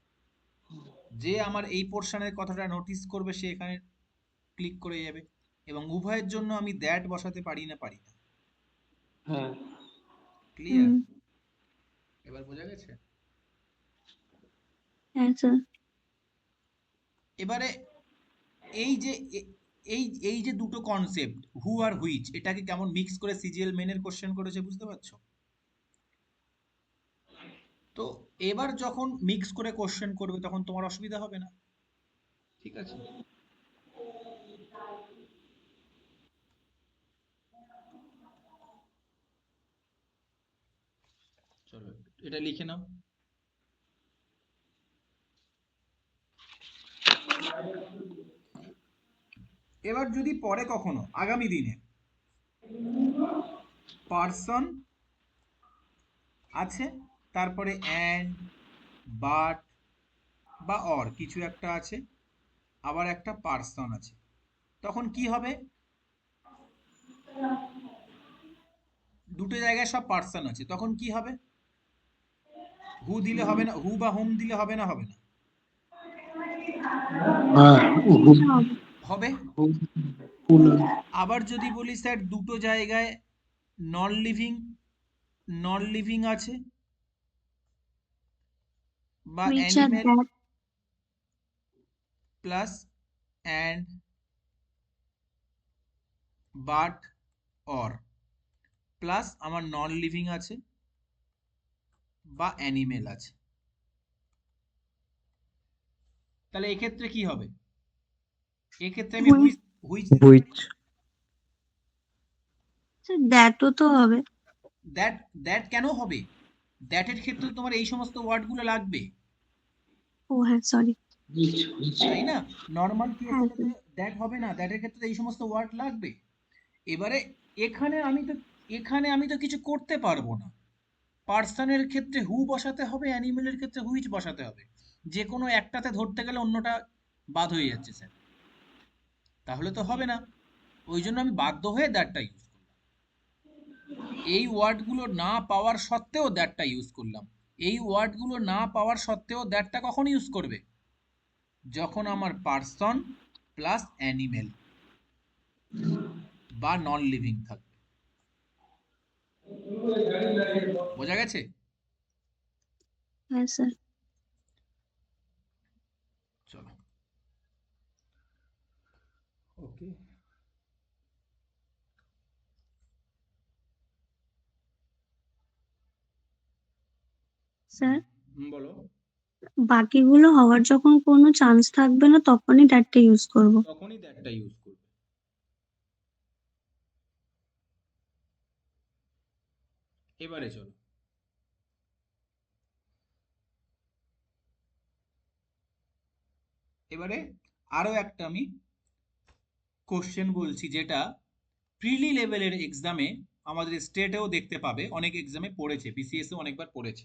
যে আমার এই পোর্শনের কথাটা নোটিস করবে সে এখানে ক্লিক করে যাবে, এবং উভয়ের জন্য আমি দ্যাট বসাতে পারি না? পারি না। হ্যাঁ, ক্লিয়ার? হুম। এবার বোঝা গেছে? হ্যাঁ স্যার। এবারে এই যে এই যে দুটো কনসেপ্ট হু আর হুইচ, এটাকে কেমন মিক্স করে সিজিএল মেনের কোশ্চেন করেছে, বুঝতে পারছো? তো এবার যখন মিক্স করে কোশ্চেন করবে তখন তোমার অসুবিধা হবে না। ঠিক আছে, চলো এটা লিখে নাও। এবার যদি পরে কখনো আগামী দিনে পার্সন আছে, তারপরে অ্যান্ড, বাট বা অর কিছু একটা আছে, আবার একটা পার্সন আছে, তখন কি হবে? দুটো জায়গায় সব পার্সন আছে, তখন কি হবে? হু দিলে হবে না? হু বা হুম দিলে হবে না? হবে না? হবে। হবে। আবার যদি বলি স্যার দুটো জায়গায় নন লিভিং আছে বা which are animal that. Plus and, but, or plus আমার নন লিভিং আছে বা অ্যানিমেল আছে, তাহলে এক্ষেত্রে কি হবে? এক্ষেত্রে আমি হুইচ হুইচ দিতে পারি? হুইচ। স্যার দ্যাটও তো হবে। দ্যাট দ্যাট কেন হবে? দ্যাটের ক্ষেত্রে তো তোমার এই সমস্ত ওয়ার্ডগুলো লাগবে, ও হ্যাঁ সরি। তাই না? নর্মাল কেস হ্যাঁ হলে তো স্যার। দ্যাট হবে না, দ্যাটের ক্ষেত্রে এই সমস্ত ওয়ার্ড লাগবে। এবারে এখানে আমি তো কিছু করতে পারবো না। পার্সনের ক্ষেত্রে হু বসাতে হবে, অ্যানিমেলের ক্ষেত্রে হুইচ বসাতে হবে, যে কোনো একটাতে ধরতে গেলে অন্যটা বাদ হয়ে যাচ্ছে স্যার, তাহলে তো হবে না। ওই জন্য আমি বাধ্য হয়ে দ্যাটটা ইউজ করলাম, এই ওয়ার্ডগুলো না পাওয়ার সত্ত্বেও দ্যাটটা ইউজ করলাম। এই ওয়ার্ডগুলো না পাওয়ার সত্ত্বেও দ্যাটটা কখন ইউজ করবে? যখন আমার পার্সন প্লাস অ্যানিমেল বা নন লিভিং থাকবে। বোঝা গেছে? হ্যাঁ স্যার। চলো, ওকে। স্যার বলো। বাকিগুলো হওয়ার যখন কোনো চান্স থাকবে না তখনই দ্যাটটা ইউজ করব। তখনই দ্যাটটা ইউজ করবে। এবারে চলো, এবারে আরো একটা আমি কোশ্চেন বলছি, যেটা প্রিলি লেভেলের এক্সামে আমাদের স্টেটেও দেখতে পাবে, অনেক এক্সামে পড়েছে, বিসিএস এ অনেকবার পড়েছে।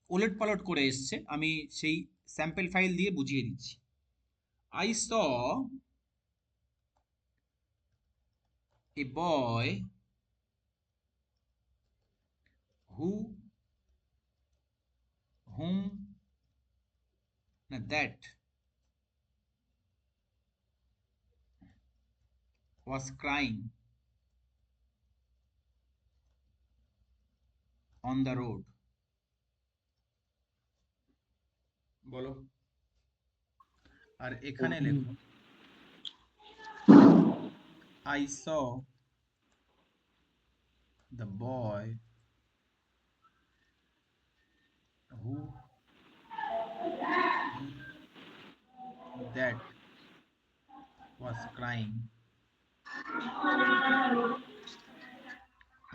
ওলট পালট করে এসছে, আমি সেই স্যাম্পল ফাইল দিয়ে বুঝিয়ে দিচ্ছি। I saw a boy that was crying on the road. বলো। আর এখানে লেখো I saw the boy that was crying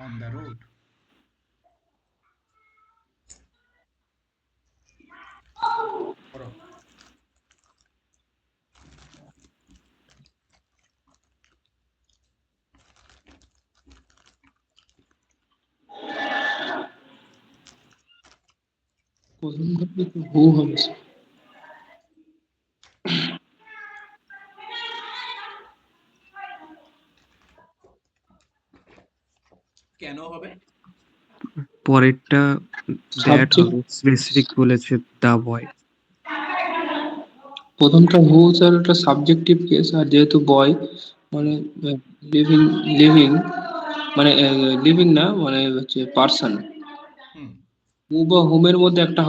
on the road. করো। প্রথম ঘটলে তো হু হবে স্যার। কেন হবে? পরেরটা দ্যাট সাবজেক্ট হবে, স্পেসিফিক বলেছে দা বয়। প্রথমটা হু স্যার, ওটা সাবজেক্টিভ কেস, আর যেহেতু বয় মানে লিভিং লিভিং মানে লিভিং না, মানে হচ্ছে পার্সন। হুম হু বা হোমের মধ্যে একটা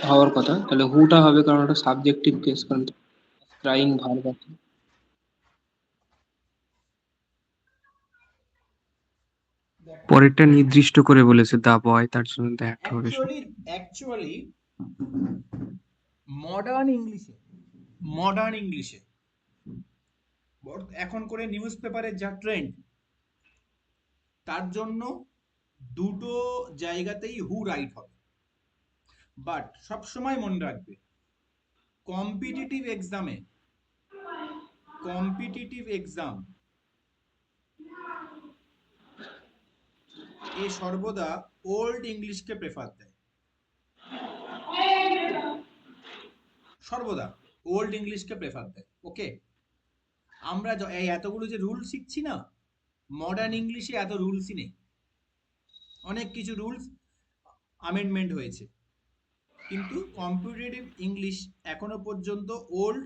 হওয়ার কথা, তাহলে হুটা হবে, কারণ ওটা সাবজেক্টিভ কেস, কারণ ক্রাইং ভার্ব আছে। পরেরটা নির্দিষ্ট করে বলেছে দা বয়, তার জন্য দ্যাট হবে। অ্যাকচুয়ালি মডার্ন ইংলিশে এখন করে নিউজ পেপারের যা ট্রেন্ড, তার জন্য দুটো জায়গাতেই হু রাইট হবে। বাট সব সময় মনে রাখবে, কম্পিটিটিভ এক্সাম এ সর্বদা ওল্ড ইংলিশকে প্রেফার দেয়, সর্বদা ওল্ড ইংলিশকে প্রেফার দেয়। ওকে, আমরা এই এতগুলো যে রুল শিখছি না, মডার্ন ইংলিশে এত রুলসই নেই, অনেক কিছু রুলস আমেন্ডমেন্ট হয়েছে, কিন্তু কম্পিটিটিভ ইংলিশ এখনো পর্যন্ত ওল্ড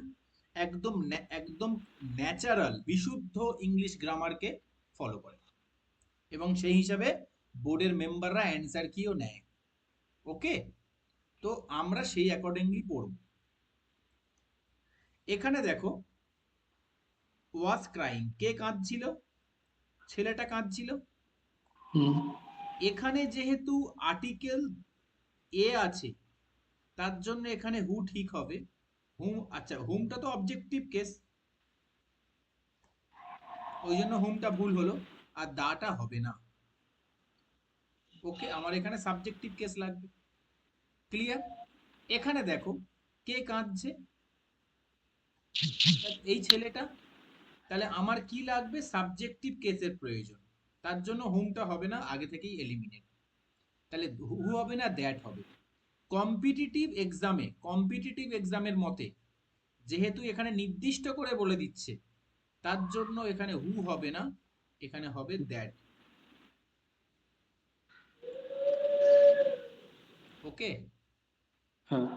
একদম ন্যাচারাল বিশুদ্ধ ইংলিশ গ্রামারকে ফলো করে, এবং সেই হিসাবে বোর্ডের মেম্বাররা অ্যান্সার কিও নেয়। ওকে, তো আমরা সেই অ্যাকর্ডিংলি পড়ব। এখানে দেখো ওয়াজ ক্রাইং, কে কাঁদছিল? ছেলেটা কাঁদছিল। এখানে যেহেতু আর্টিকেল এ আছে, তার জন্য এখানে হু ঠিক হবে। হুম, আচ্ছা, হুমটা তো অবজেক্টিভ কেস, ওই জন্য হুমটা ভুল হলো, আর দাটা হবে না। ওকে, আমার এখানে সাবজেক্টিভ কেস লাগবে। ক্লিয়ার? এখানে দেখো কে কাঁদছে, এই ছেলেটা, তাহলে আমার কি লাগবে? সাবজেক্টিভ কেসের প্রয়োজন, তার জন্য হুমটা হবে না, আগে থেকেই এলিমিনেট। তাহলে হু হবে না, দ্যাট হবে। কম্পিটিটিভ এক্সামের মতে যেহেতু এখানে নির্দিষ্ট করে বলে দিচ্ছে, তার জন্য এখানে হু হবে না, এখানে হবে দ্যাট। ওকে, হ্যাঁ,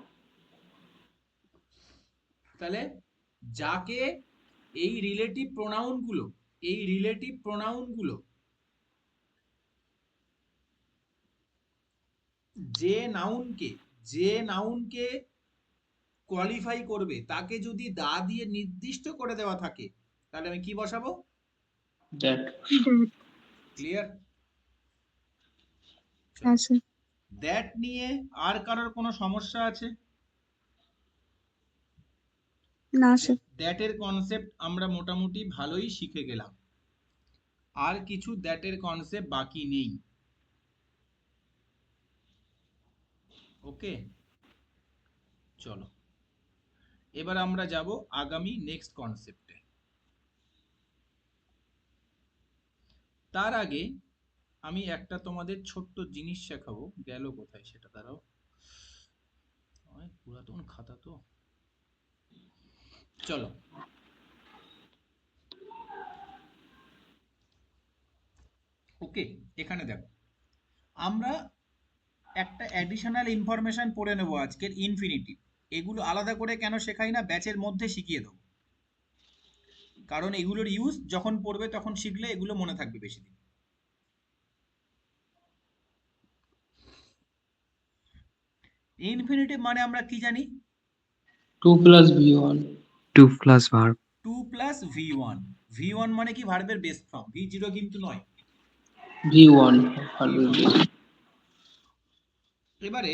তাহলে যাকে এই রিলেটিভ প্রোনাউনগুলো যে নাউনকে কোয়ালিফাই করবে, তাকে যদি দা দিয়ে নির্দিষ্ট করে দেওয়া থাকে, তাহলে আমি কি বসাবো? দ্যাট। ক্লিয়ার? হ্যাঁ স্যার। দ্যাট নিয়ে আর কারোর কোনো সমস্যা আছে? না স্যার। দ্যাটের কনসেপ্ট আমরা মোটামুটি ভালোই শিখে গেলাম, আর কিছু দ্যাটের কনসেপ্ট বাকি নেই। ওকে, চলো এবার আমরা যাব আগামী নেক্সট কনসেপ্টে। তার আগে আমি একটা তোমাদের ছোট্ট জিনিস শেখাবো, গেল কোথায় সেটা, দাঁড়াও। অনেক পুরাতন খাতা তো। চলো, ওকে, এখানে দেখো আমরা একটা অ্যাডিশনাল ইনফরমেশন পড়ে নেবো আজকের, ইনফিনিটিভ। এগুলো আলাদা করে কেন শেখাই না, ব্যাচের মধ্যে শিখিয়ে দেবো, কারণ এগুলোর ইউজ যখন পড়বে তখন শিখলে এগুলো মনে থাকবে বেশি দিন। ইনফিনিটিভ মানে আমরা কি জানি? 2 plus v1 to plus verb. 2 plus v1। v1 মানে কি? ভার্বের বেস ফর্ম। v0 কিন্তু নয়, v1 v1। এবারে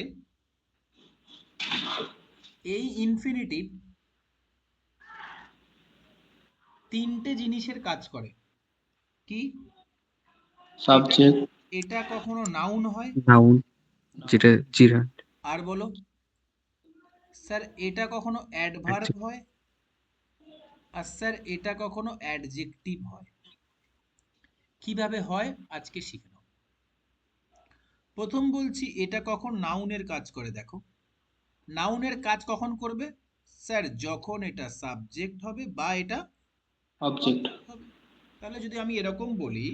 এই ইনফিনিটিভ তিনটে জিনিসের কাজ করে। কি? subject এটা কখনো নাউন হয়, নাউন, যেটা জিরান্ড। আর বলো স্যার এটা কখনো অ্যাডভার্ব হয়, আর স্যার এটা কখনো অ্যাডজেক্টিভ হয়। কিভাবে হয় আজকে শিখে নাও। প্রথম বলছি এটা কখন নাউনের কাজ করে, দেখো নাউনের কাজ কখন করবে স্যার? যখন এটা সাবজেক্ট হবে বা এটা object হবে। তাহলে যদি আমি এরকম বলি,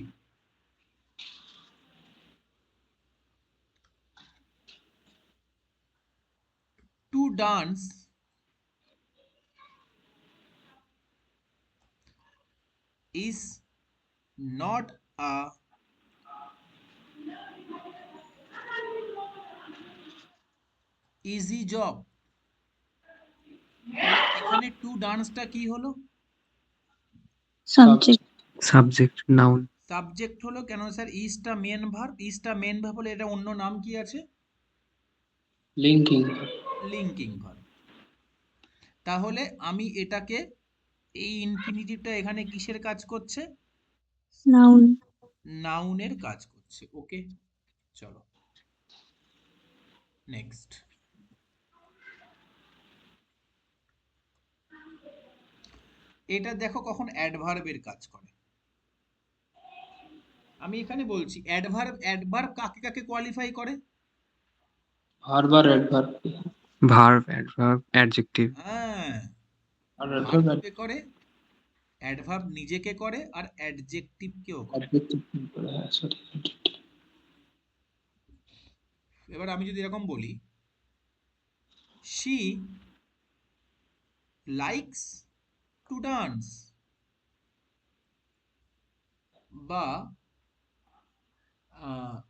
to dance is not a easy job। এখানে টু ডান্সটা কি হলো? সাবজেক্ট। Subject noun. সাবজেক্ট হলো কেন স্যার? ইজটা মেন ভার্ব, ইজটা মেন ভার্ব হলে এটা অন্য নাম কি আছে? linking linking verb. তাহলে আমি এটাকে, এই ইনফিনিটিভটা এখানে কিসের কাজ করছে? নাউন। নাউনের কাজ করছে। ওকে, চলো নেক্সট। এটা দেখো কখন অ্যাডভার্বের কাজ করে। আমি এখানে বলছি অ্যাডভার্ব, অ্যাডভার্ব কাকে কাকে কোয়ালিফাই করে? verb আর adverb ভার্ব, অ্যাডভার্ব, অ্যাডজেক্টিভ। হ্যাঁ, আর ভার্বকে করে, অ্যাডভার্ব নিজেকে করে, আর অ্যাডজেক্টিভকেও করে। adjective হ্যাঁ সরি এবার আমি যদি এরকম বলি, শি লাইকস টু ডান্স, বা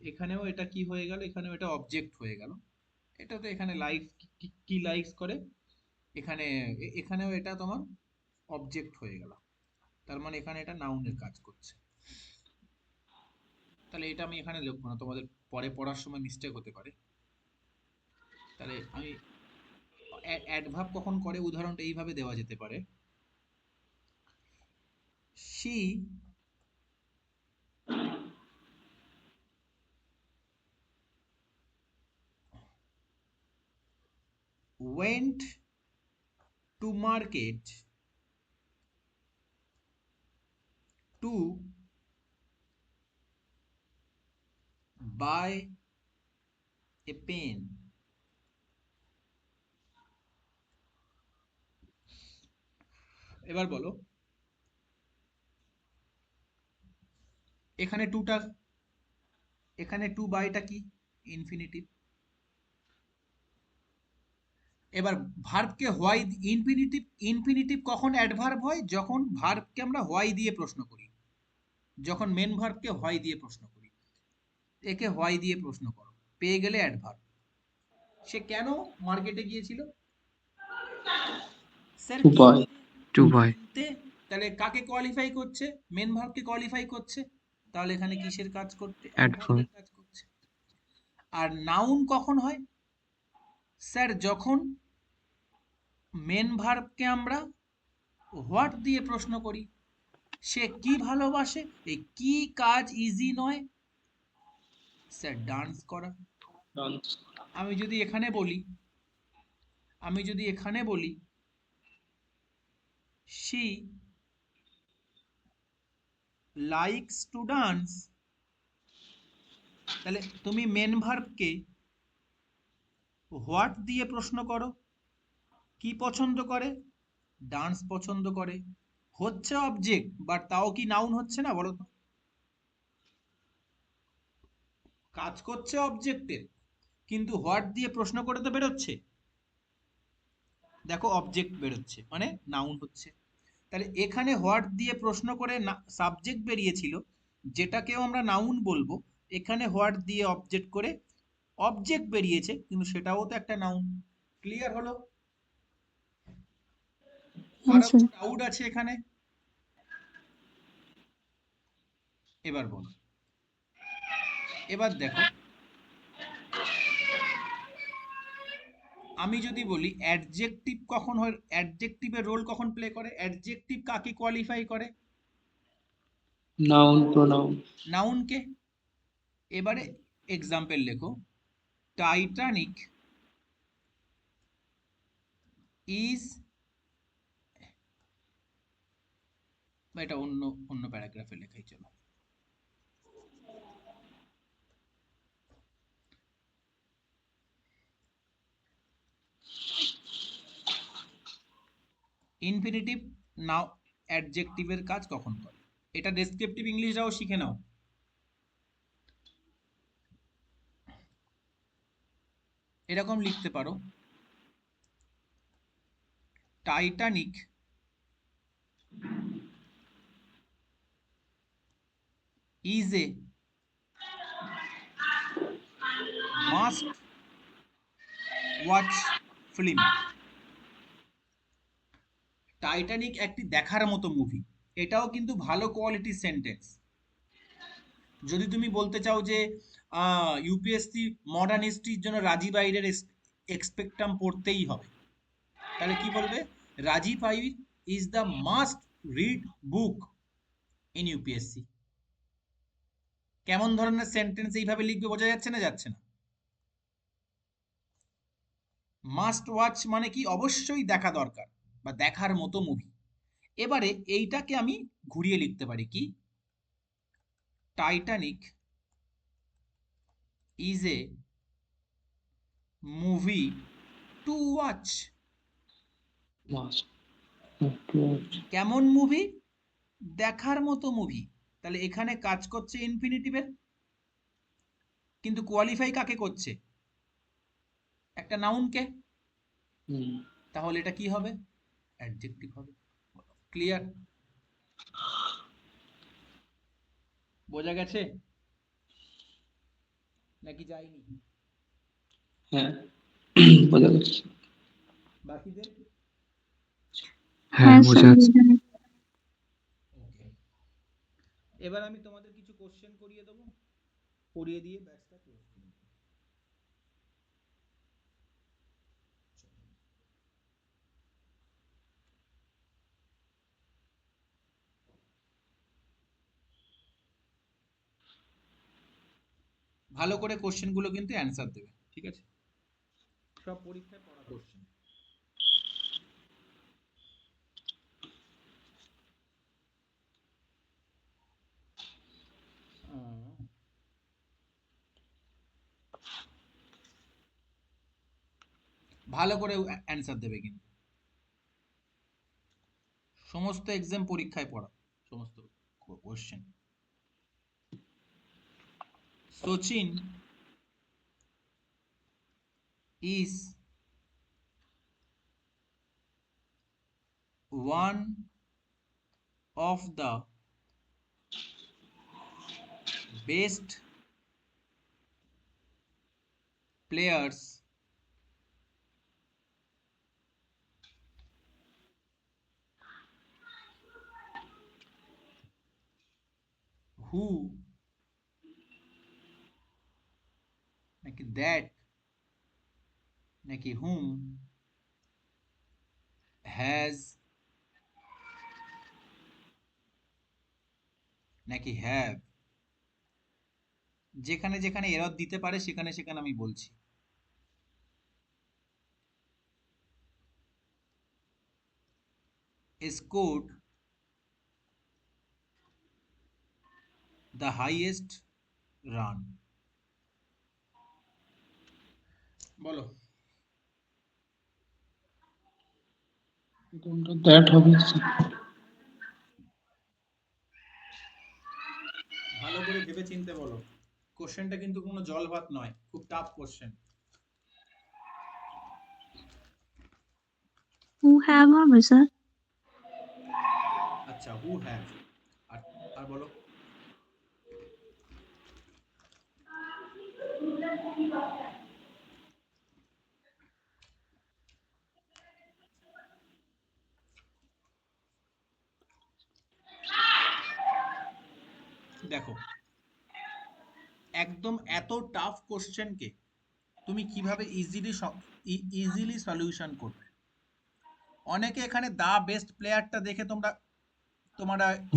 এখানেও এটা কি হয়ে গেল? এখানেও এটা অবজেক্ট হয়ে গেল। এটা তো এখানে লাইকস, কি লাইকস করে, এখানে এখানেও এটা তোমার অবজেক্ট হয়ে গেল। তার মানে এখানে এটা নাউনের কাজ করছে। তাহলে এটা আমি এখানে লিখবো না, তোমাদের পরে পড়ার সময় মিস্টেক হতে পারে। তাহলে আমি অ্যাডভার্ব কখন করে উদাহরণটা এইভাবে দেওয়া যেতে পারে, she went to market to buy a pen। এবার বলো, এখানে টুটা, এখানে টু বাইটা কি? ইনফিনিটিভ। এবার ভার্বকে হোয়াই, ইনফিনিটিভ, ইনফিনিটিভ কখন অ্যাডভার্ব হয়? যখন ভার্বকে আমরা হোয়াই দিয়ে প্রশ্ন করি, যখন মেন ভার্বকে হোয়াই দিয়ে প্রশ্ন করি। একে হোয়াই দিয়ে প্রশ্ন করো, পেয়ে গেলে অ্যাডভার্ব। সে কেন মার্কেটে গিয়েছিল? Sir to buy to buy. কিনতে। তাহলে কাকে কোয়ালিফাই করছে? মেন ভার্বকে কোয়ালিফাই করছে। তাহলে এখানে কিসের কাজ করছে? অ্যাডভার্বের কাজ করছে। আর নাউন কখন হয় স্যার? যখন মেন ভার্বকে আমরা হোয়াট দিয়ে প্রশ্ন করি। সে কি ভালোবাসে? এই কি কাজ ইজি নয় স্যার? ডান্স করা। dance আমি যদি এখানে বলি, আমি যদি এখানে বলি she likes to dance, তাহলে তুমি মেন ভার্বকে হোয়াট দিয়ে প্রশ্ন করো, কি পছন্দ করে, ডান্স পছন্দ করে, হচ্ছে অবজেক্ট বাট তাও কি নাউন হচ্ছে না বলো তো? কাজ করছে অবজেক্টের, কিন্তু হোয়াট দিয়ে প্রশ্ন করে তো বেরোচ্ছে, দেখো অবজেক্ট বেরোচ্ছে মানে নাউন হচ্ছে। তাহলে এখানে হোয়াট দিয়ে প্রশ্ন করে সাবজেক্ট বেরিয়েছিল, যেটাকেও আমরা নাউন বলবো, এখানে হোয়াট দিয়ে অবজেক্ট করে অবজেক্ট বেরিয়েছে, কিন্তু সেটাও তো একটা নাউন। ক্লিয়ার হলো? হ্যাঁ কারো স্যার। কোনো ডাউট আছে এখানে? এবার বলো। এবার দেখো, আমি যদি বলি অ্যাডজেক্টিভ কখন হয়, অ্যাডজেক্টিভের রোল কখন প্লে করে, অ্যাডজেক্টিভ কাকে কোয়ালিফাই করে? Noun pronoun. নাউনকে। এবারে এক্সাম্পল লেখো, টাইটানিক ইজ, এটা অন্য অন্য প্যারাগ্রাফে লেখাই চলো। ইনফিনিটিভ নাও অ্যাডজেক্টিভের কাজ কখন করে, এটা ডেসক্রিপটিভ ইংলিশটাও শিখে নাও। এরকম লিখতে পারো, Titanic is a must watch film. Titanic একটি দেখার মতো মুভি, এটাও কিন্তু ভালো কোয়ালিটির সেন্টেন্স। যদি তুমি বলতে চাও যে ইউপিএসসি মডার্ন হিস্ট্রির জন্য রাজীব আইরের এক্সপেক্টাম পড়তেই হবে, তাহলে কি বলবে? রাজীব আইর is the must read book in UPSC. কেমন ধরনের সেন্টেন্স এইভাবে লিখবে বোঝা যাচ্ছে না? যাচ্ছে না? মাস্ট ওয়াচ মানে কি অবশ্যই দেখা দরকার বা দেখার মতো মুভি। এবারে এইটাকে আমি ঘুরিয়ে লিখতে পারি কি, Titanic is a movie to watch. Must. কেমন মুভি? দেখার মতো মুভি। তাহলে এখানে কাজ করছে ইনফিনিটিভের, কিন্তু কোয়ালিফাই কাকে করছে? একটা নাউনকে। তাহলে এটা কি হবে? অ্যাডজেক্টিভ হবে। ক্লিয়ার? বোঝা গেছে নাকি যায়নি? হ্যাঁ বোঝা যাচ্ছে। বাকিদের? হ্যাঁ হ্যাঁ বোঝা স্যার যাচ্ছে। ওকে। এবার আমি তোমাদের কিছু কোশ্চেন করিয়ে দেবো, করিয়ে দিয়ে ব্যাচটা ক্লোজ করে দেবো। ভালো করে কোশ্চেনগুলো কিন্তু অ্যান্সার দেবে, ঠিক আছে? সব পরীক্ষায় পড়া কোশ্চেন। ভালো করে অ্যান্সার দেবে কিন্তু, সমস্ত এক্সাম পরীক্ষায় পড়া সমস্ত question. Sachin is one of the best players হু, নাকি দ্যাট, নাকি হুম, হ্যাজ, নাকি হ্যাভ। যেখানে যেখানে এরর দিতে পারে সেখানে সেখানে আমি বলছি। Scored the highest run. বলো। কোনটা দ্যাট হবে ভালো করে ভেবে চিনতে বলো, কোশ্চেনটা কিন্তু কোনো জল ভাত নয়, খুব টাফ কোশ্চেন। হু হ্যাভ হবে স্যার। আচ্ছা, হু হ্যাভ। আর আর বলো। দেখো, একদম এত টাফ কোশ্চেনকে তুমি কিভাবে ইজিলি সলিউশন করবে? অনেকে এখানে দা বেস্ট প্লেয়ারটা দেখে তোমরা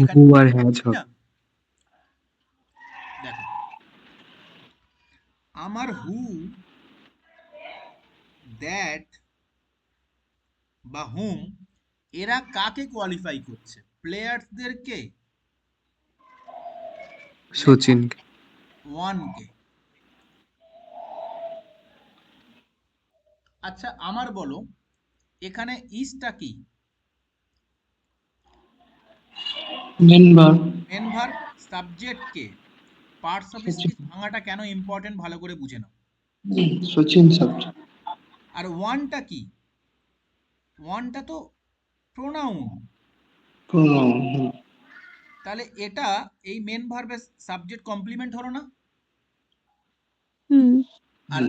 এখানে হু আর হ্যাজ তাই হবে। না? দেখো, আমার হু, দ্যাট বা হুম, এরা কাকে কোয়ালিফাই করছে? প্লেয়ার্সদেরকে নাকি সচিন। ওয়ানকে? আচ্ছা, আমার বলো, এখানে ইসটা কি? Main verb main verb. Subject কে? পার্টস অফ সচিন স্পিচ ভাঙাটা কেন ইম্পর্টেন্ট ভালো করে বুঝে নাও। সচিন সাবজেক্ট আর ওয়ানটা কি? ওয়ানটা তো প্রোনাউন। প্রোনাউন তাহলে এটা এই মেন ভার্বের সাবজেক্ট কমপ্লিমেন্ট হলো না? হুম আর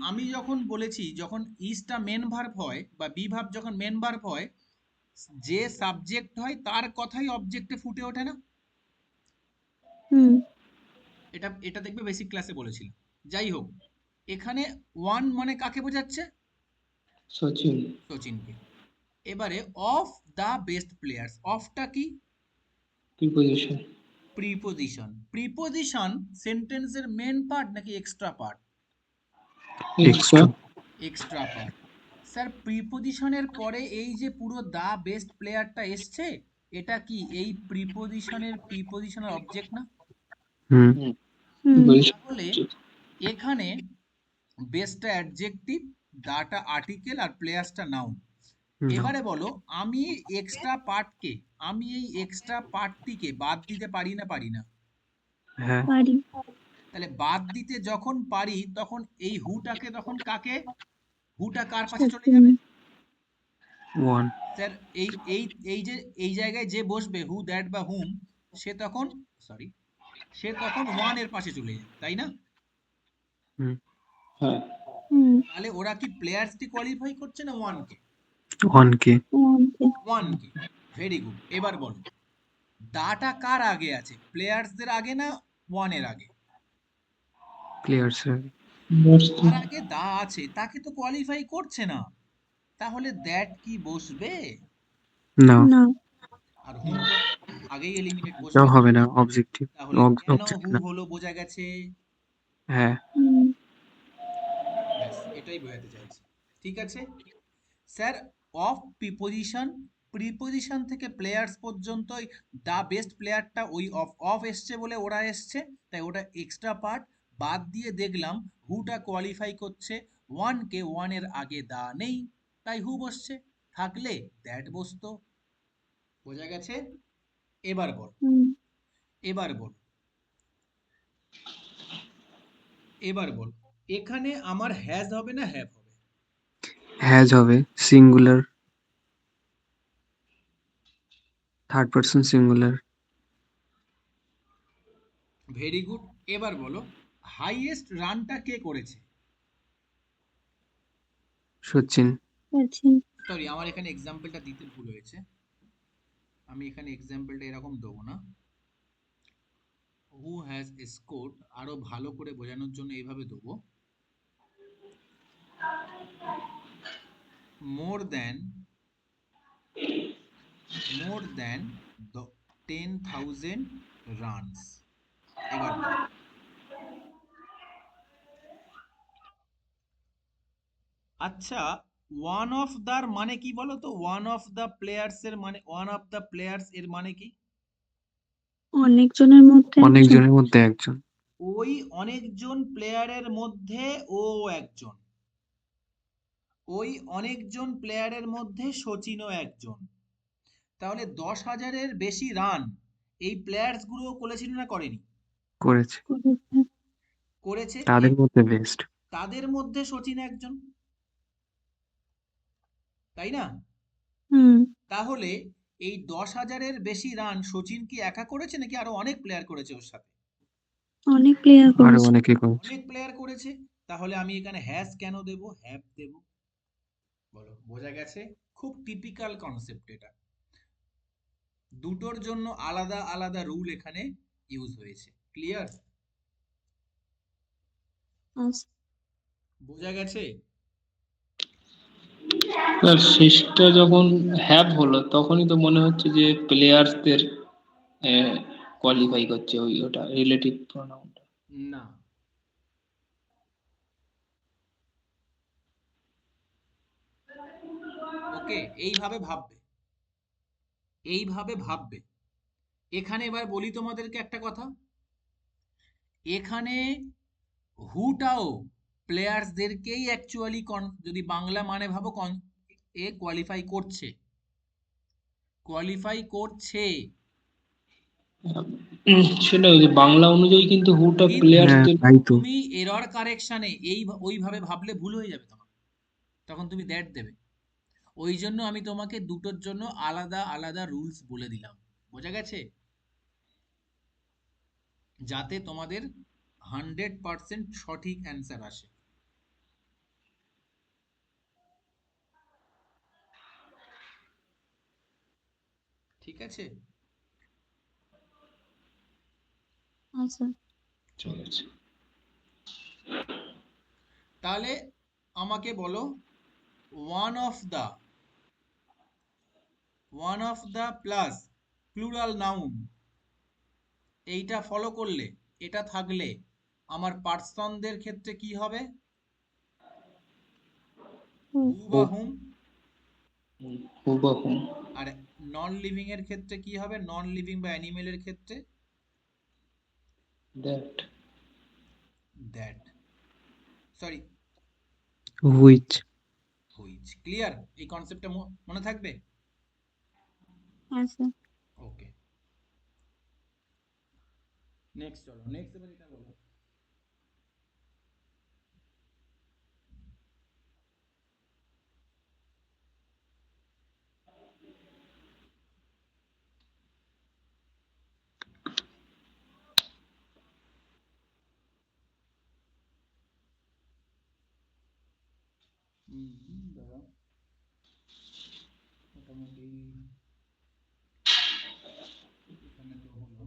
আমি যখন বলেছি, যখন ইসটা মেন ভার্ব হয় বা বি ভার্ব যখন মেন ভার্ব হয়, যে সাবজেক্ট হয় তার কথাই অবজেক্টে ফুটে ওঠে না? হুম এটা দেখবে বেসিক ক্লাসে বলেছিলাম। যাই হোক, এখানে ওয়ান মানে কাকে বোঝাচ্ছে? সচিন সচিনকে। এবারে অফ দা বেস্ট প্লেয়ার্স, অফটা কি? Preposition preposition. প্রিপোজিশন সেন্টেন্সের মেন পার্ট নাকি extra part? Extra extra part. Sir, প্রিপোজিশনের পরে এই যে পুরো দা বেস্ট প্লেয়ারটা এসছে, এটা কি এই প্রিপোজিশনের অবজেক্ট না? হুম। হুম তাহলে এখানে বেস্টটা অ্যাডজেক্টিভ, দাটা আর্টিকেল আর প্লেয়ার্সটা নাউন। হুম। এবারে বলো, আমি এই এক্সট্রা পার্টটিকে বাদ দিতে পারি না পারি না? হ্যাঁ। পারি। তাহলে বাদ দিতে যখন পারি, তখন এই হুটাকে তখন হুটা কার পাশে চলে সচিন। যাবে? ওয়ান। স্যার, এই এই এই যে এই জায়গায় যে বসবে হু দ্যাট বা হুম, সে তখন সরি সে তখন ওয়ান এর পাশে চলে যাবে, তাই না? হুম। হ্যাঁ হুম তাহলে ওরা কি প্লেয়ার্সটি কোয়ালিফাই করছে না ওয়ানকে? ওয়ানকে। ওকে। ওয়ানকে। Very good. এবার বলো, দাটা কার আগে আছে? প্লেয়ার্সদের আগে না ওয়ানের আগে? প্লেয়ার্স। যার আগে দা আছে তাকে তো কোয়ালিফাই করছে না, তাহলে দ্যাট কি বসবে? না। না। আর হুম তো আগেই এলিমিনেট, নাও বসবে না। হবে না, অবজেক্টিভ। তাহলে কেন অবজেক্ট হু না। হলো বোঝা গেছে। হ্যাঁ। হুম ব্যাস, এটাই বোঝাতে চাইছি। ঠিক আছে স্যার। অফ প্রিপোজিশন থেকে প্লেয়ার্স পর্যন্ত দা বেস্ট প্লেয়ারটা ওই অফ অফ এসছে বলে ওরা এসছে, তাই ওটা এক্সট্রা পার্ট। বাদ দিয়ে দেখলাম হুটা কোয়ালিফাই করছে ওয়ানকে, ওয়ানের আগে দা নেই, তাই হু বসছে। থাকলে দ্যাট বসতো। বোঝা গেছে? এবার বল। হুম এবার বল। এবার বল, এখানে আমার হ্যাজ হবে না হ্যাভ হবে? হ্যাজ হবে। Singular. Third person singular. Very good. এবার বলো, হাইয়েস্ট রানটা কে করেছে? সচিন। সচিন। সরি, আমার এখানে এক্সাম্পলটা দিতে ভুল হয়েছে। আমি এখানে এক্সাম্পলটা এরকম দেবো না। হু হ্যাজ স্কোরড, আরো ভালো করে বোঝানোর জন্য এইভাবে দেবো, মোর দ্যান দ্য 10,000 রানস। এবার বল। আচ্ছা, ওয়ান অফ দার মানে কি বলো তো? ওয়ান অফ দ্য প্লেয়ার্স এর মানে, ওয়ান অফ দ্য প্লেয়ার্স এর মানে কি? অনেকজনের মধ্যে একজন। অনেকজনের মধ্যে একজন। ওই অনেকজন প্লেয়ারের মধ্যে ও একজন। ওই অনেকজন প্লেয়ারের মধ্যে সচিনও একজন। তাহলে 10,000-এর বেশি রান এই প্লেয়ার্স গুলো করেছিল না করেনি? করেছে, করেছে। করেছে। তাদের মধ্যে বেস্ট। তাদের মধ্যে সচিন একজন, তাই না? হুম। তাহলে এই 10,000-এর বেশি রান সচিন কি একা করেছে নাকি আরো অনেক প্লেয়ার করেছে ওর সাথে? অনেক প্লেয়ার আরো করেছে। অনেকে করেছে। অনেক প্লেয়ার করেছে। তাহলে আমি এখানে হ্যাজ কেন দেব, হ্যাভ দেব? বলো, বোঝা গেছে? খুব টিপিক্যাল কনসেপ্ট এটা। দুটোর জন্য আলাদা আলাদা রুল এখানে ইউজ হয়েছে। ক্লিয়ার? আচ্ছা। বোঝা গেছে? স্যার শেষটা যখন হ্যাভ হলো তখনই তো মনে হচ্ছে যে প্লেয়ার্সদের কোয়ালিফাই করছে ওটা রিলেটিভ প্রোনাউনটা। না, ওকে, এইভাবে ভাববে, এইভাবে ভাববে। এখানে এবার বলি তোমাদেরকে একটা কথা, এখানে হুটাও প্লেয়ার্সদেরকেই অ্যাকচুয়ালি যদি বাংলা মানে ভাবো কোয়ালিফাই করছে, কোয়ালিফাই করছে। সেটা ওই যে বাংলা অনুযায়ী কিন্তু হুটা কিন্তু হ্যাঁ প্লেয়ার্সদের। তাই তো। তুমি এরর কারেকশনে ওইভাবে ভাবলে ভুল হয়ে যাবে তোমার, তখন তুমি দ্যাট দেবে। ওই জন্য আমি তোমাকে দুটোর জন্য আলাদা আলাদা রুলস বলে দিলাম। বোঝা গেছে? যাতে তোমাদের 100% সঠিক অ্যান্সার আসে। ঠিক আছে? আচ্ছা। চলেছে। তাহলে আমাকে বলো, one of the, one of the plus plural noun, এইটা ফলো করলে, এটা থাকলে আমার পার্সনদের ক্ষেত্রে কি হবে? হু। হু বা হুম। হুবহু। আর নন লিভিং এর ক্ষেত্রে কি হবে? নন লিভিং বা অ্যানিমেলের ক্ষেত্রে that. That, sorry, which. Which. Clear? এই কনসেপ্টটা মনে থাকবে? আচ্ছা। ওকে, নেক্সট চলো, নেক্সট এবার এটা বলো। দাঁড়াও, মোটামুটি এখানে তো হলো।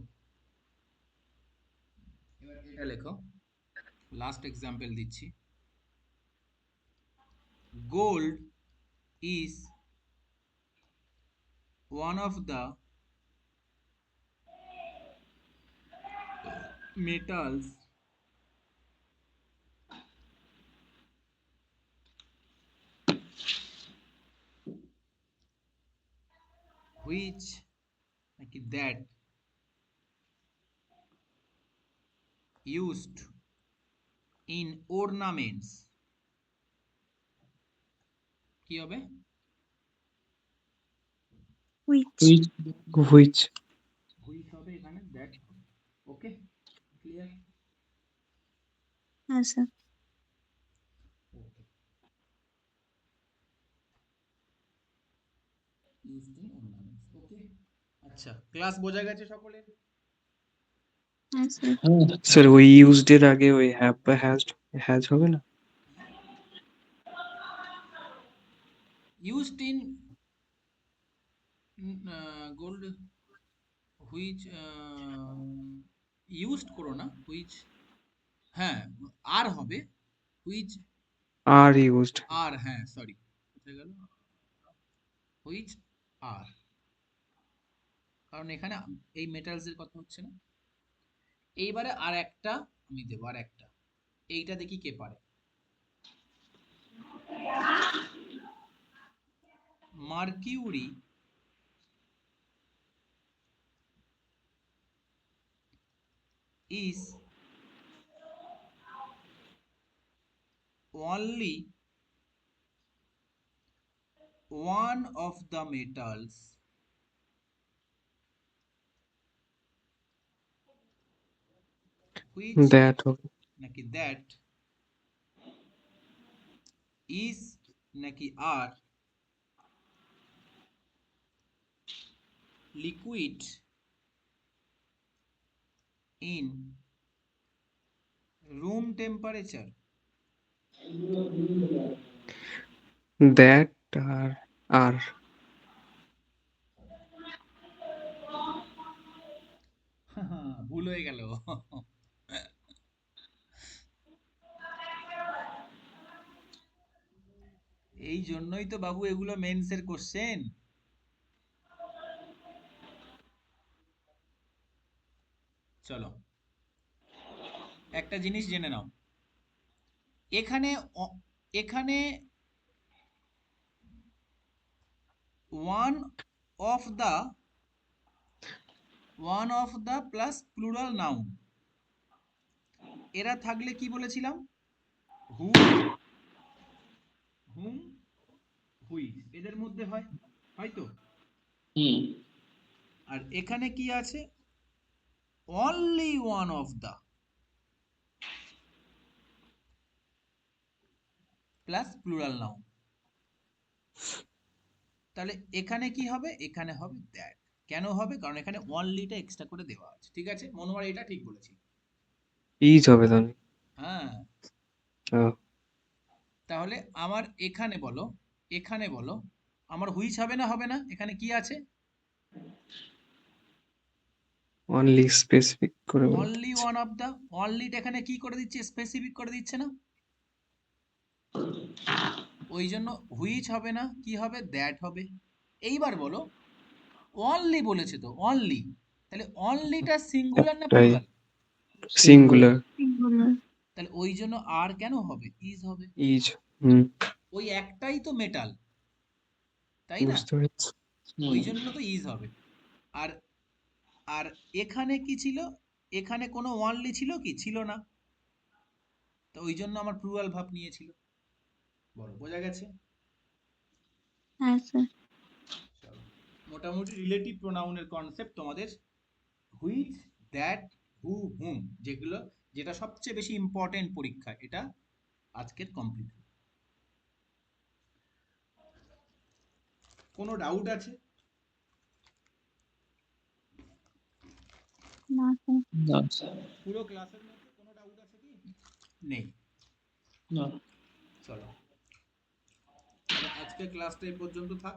এবার এটা লেখো, লাস্ট এক্সাম্পল দিচ্ছি। Gold is one of the metals which নাকি that used in ornaments, কি হবে? হুইচ। হুইচ। হুইচ। হুইচ হবে এখানে, দ্যাট হবে। ওকে, ক্লিয়ার? আচ্ছা। ওকে, used in ornaments। ওকে, আচ্ছা, ক্লাস বোঝা গেছে সকলের? আচ্ছা। হ্যাঁ। স্যার ওই ইউজড এর আগে ওই হ্যাভ বা হ্যাজ হবে না? used in gold, which used করো না, হুইচ, হ্যাঁ, আর হবে, হুইচ আর ইউজড। আর, হ্যাঁ সরি, কোথায় গেল, হুইচ আর, কারণ এখানে এই মেটালস এর কথা হচ্ছে না। এইবারে আর একটা আমি দেবো, আর একটা, এইটা দেখি কে পারে। Mercury is only one of the metals which that হবে নাকি that is নাকি are liquid in room temperature. That আর ভুল হয়ে গেল। এই জন্যই তো বাবু এগুলো মেন্সের কোশ্চেন। চলো একটা জিনিস জেনে নাও, এখানে এখানে one of the plus plural noun, এরা থাকলে কি বলেছিলাম? হু, হুম, হুই, এদের মধ্যে হয়, হয়তো। হুম আর এখানে কি আছে? Only one of the plus plural noun. তাহলে এখানে কি হবে? এখানে হবে দ্যাট। কেন হবে? কারণ এখানে অনলিটা এক্সট্রা করে দেওয়া আছে। ঠিক আছে, মনোহর এটা ঠিক বলেছি। ইজ হবে তাহলে। হ্যাঁ, আহ, তাহলে আমার এখানে বলো, এখানে বলো আমার হুইচ হবে না হবে না? এখানে কি আছে? অনলি স্পেসিফিক করে বলতে অনলি ওয়ান অফ দা। অনলিটা এখানে কি করে দিচ্ছে? স্পেসিফিক করে দিচ্ছে না? ওই জন্য হুইচ হবে না, কি হবে? দ্যাট হবে। এইবার বলো, অনলি বলেছে তো, অনলি, তাহলে অনলিটা সিঙ্গুলার না একটাই প্লুরাল? Singular singular. তাহলে ওই জন্য আর কেন হবে? ইজ হবে। ইজ। হুম, ওই একটাই তো মেটাল, তাই না? বুঝতে পেরেছি। ওই জন্য তো ইজ হবে। আর আর এখানে কি ছিল? এখানে কোনো অনলি ছিল কি? ছিল না। তো ওই জন্য আমার প্লুরাল ভাব নিয়েছিল। বলো, বোঝা গেছে? হ্যাঁ স্যার। চলো, মোটামুটি রিলেটিভ প্রোনাউনের কনসেপ্ট তোমাদের হুইচ, দ্যাট, হু, হুম, যেগুলো, যেটা সবচেয়ে বেশি ইম্পর্টেন্ট পরীক্ষা, এটা আজকের কমপ্লিট। কোনো ডাউট আছে? না স্যার। না স্যার পুরো ক্লাসের মধ্যে কোনো ডাউট আছে কি? নেই। না চলো, তাহলে আজকের ক্লাসটা এই পর্যন্ত থাক।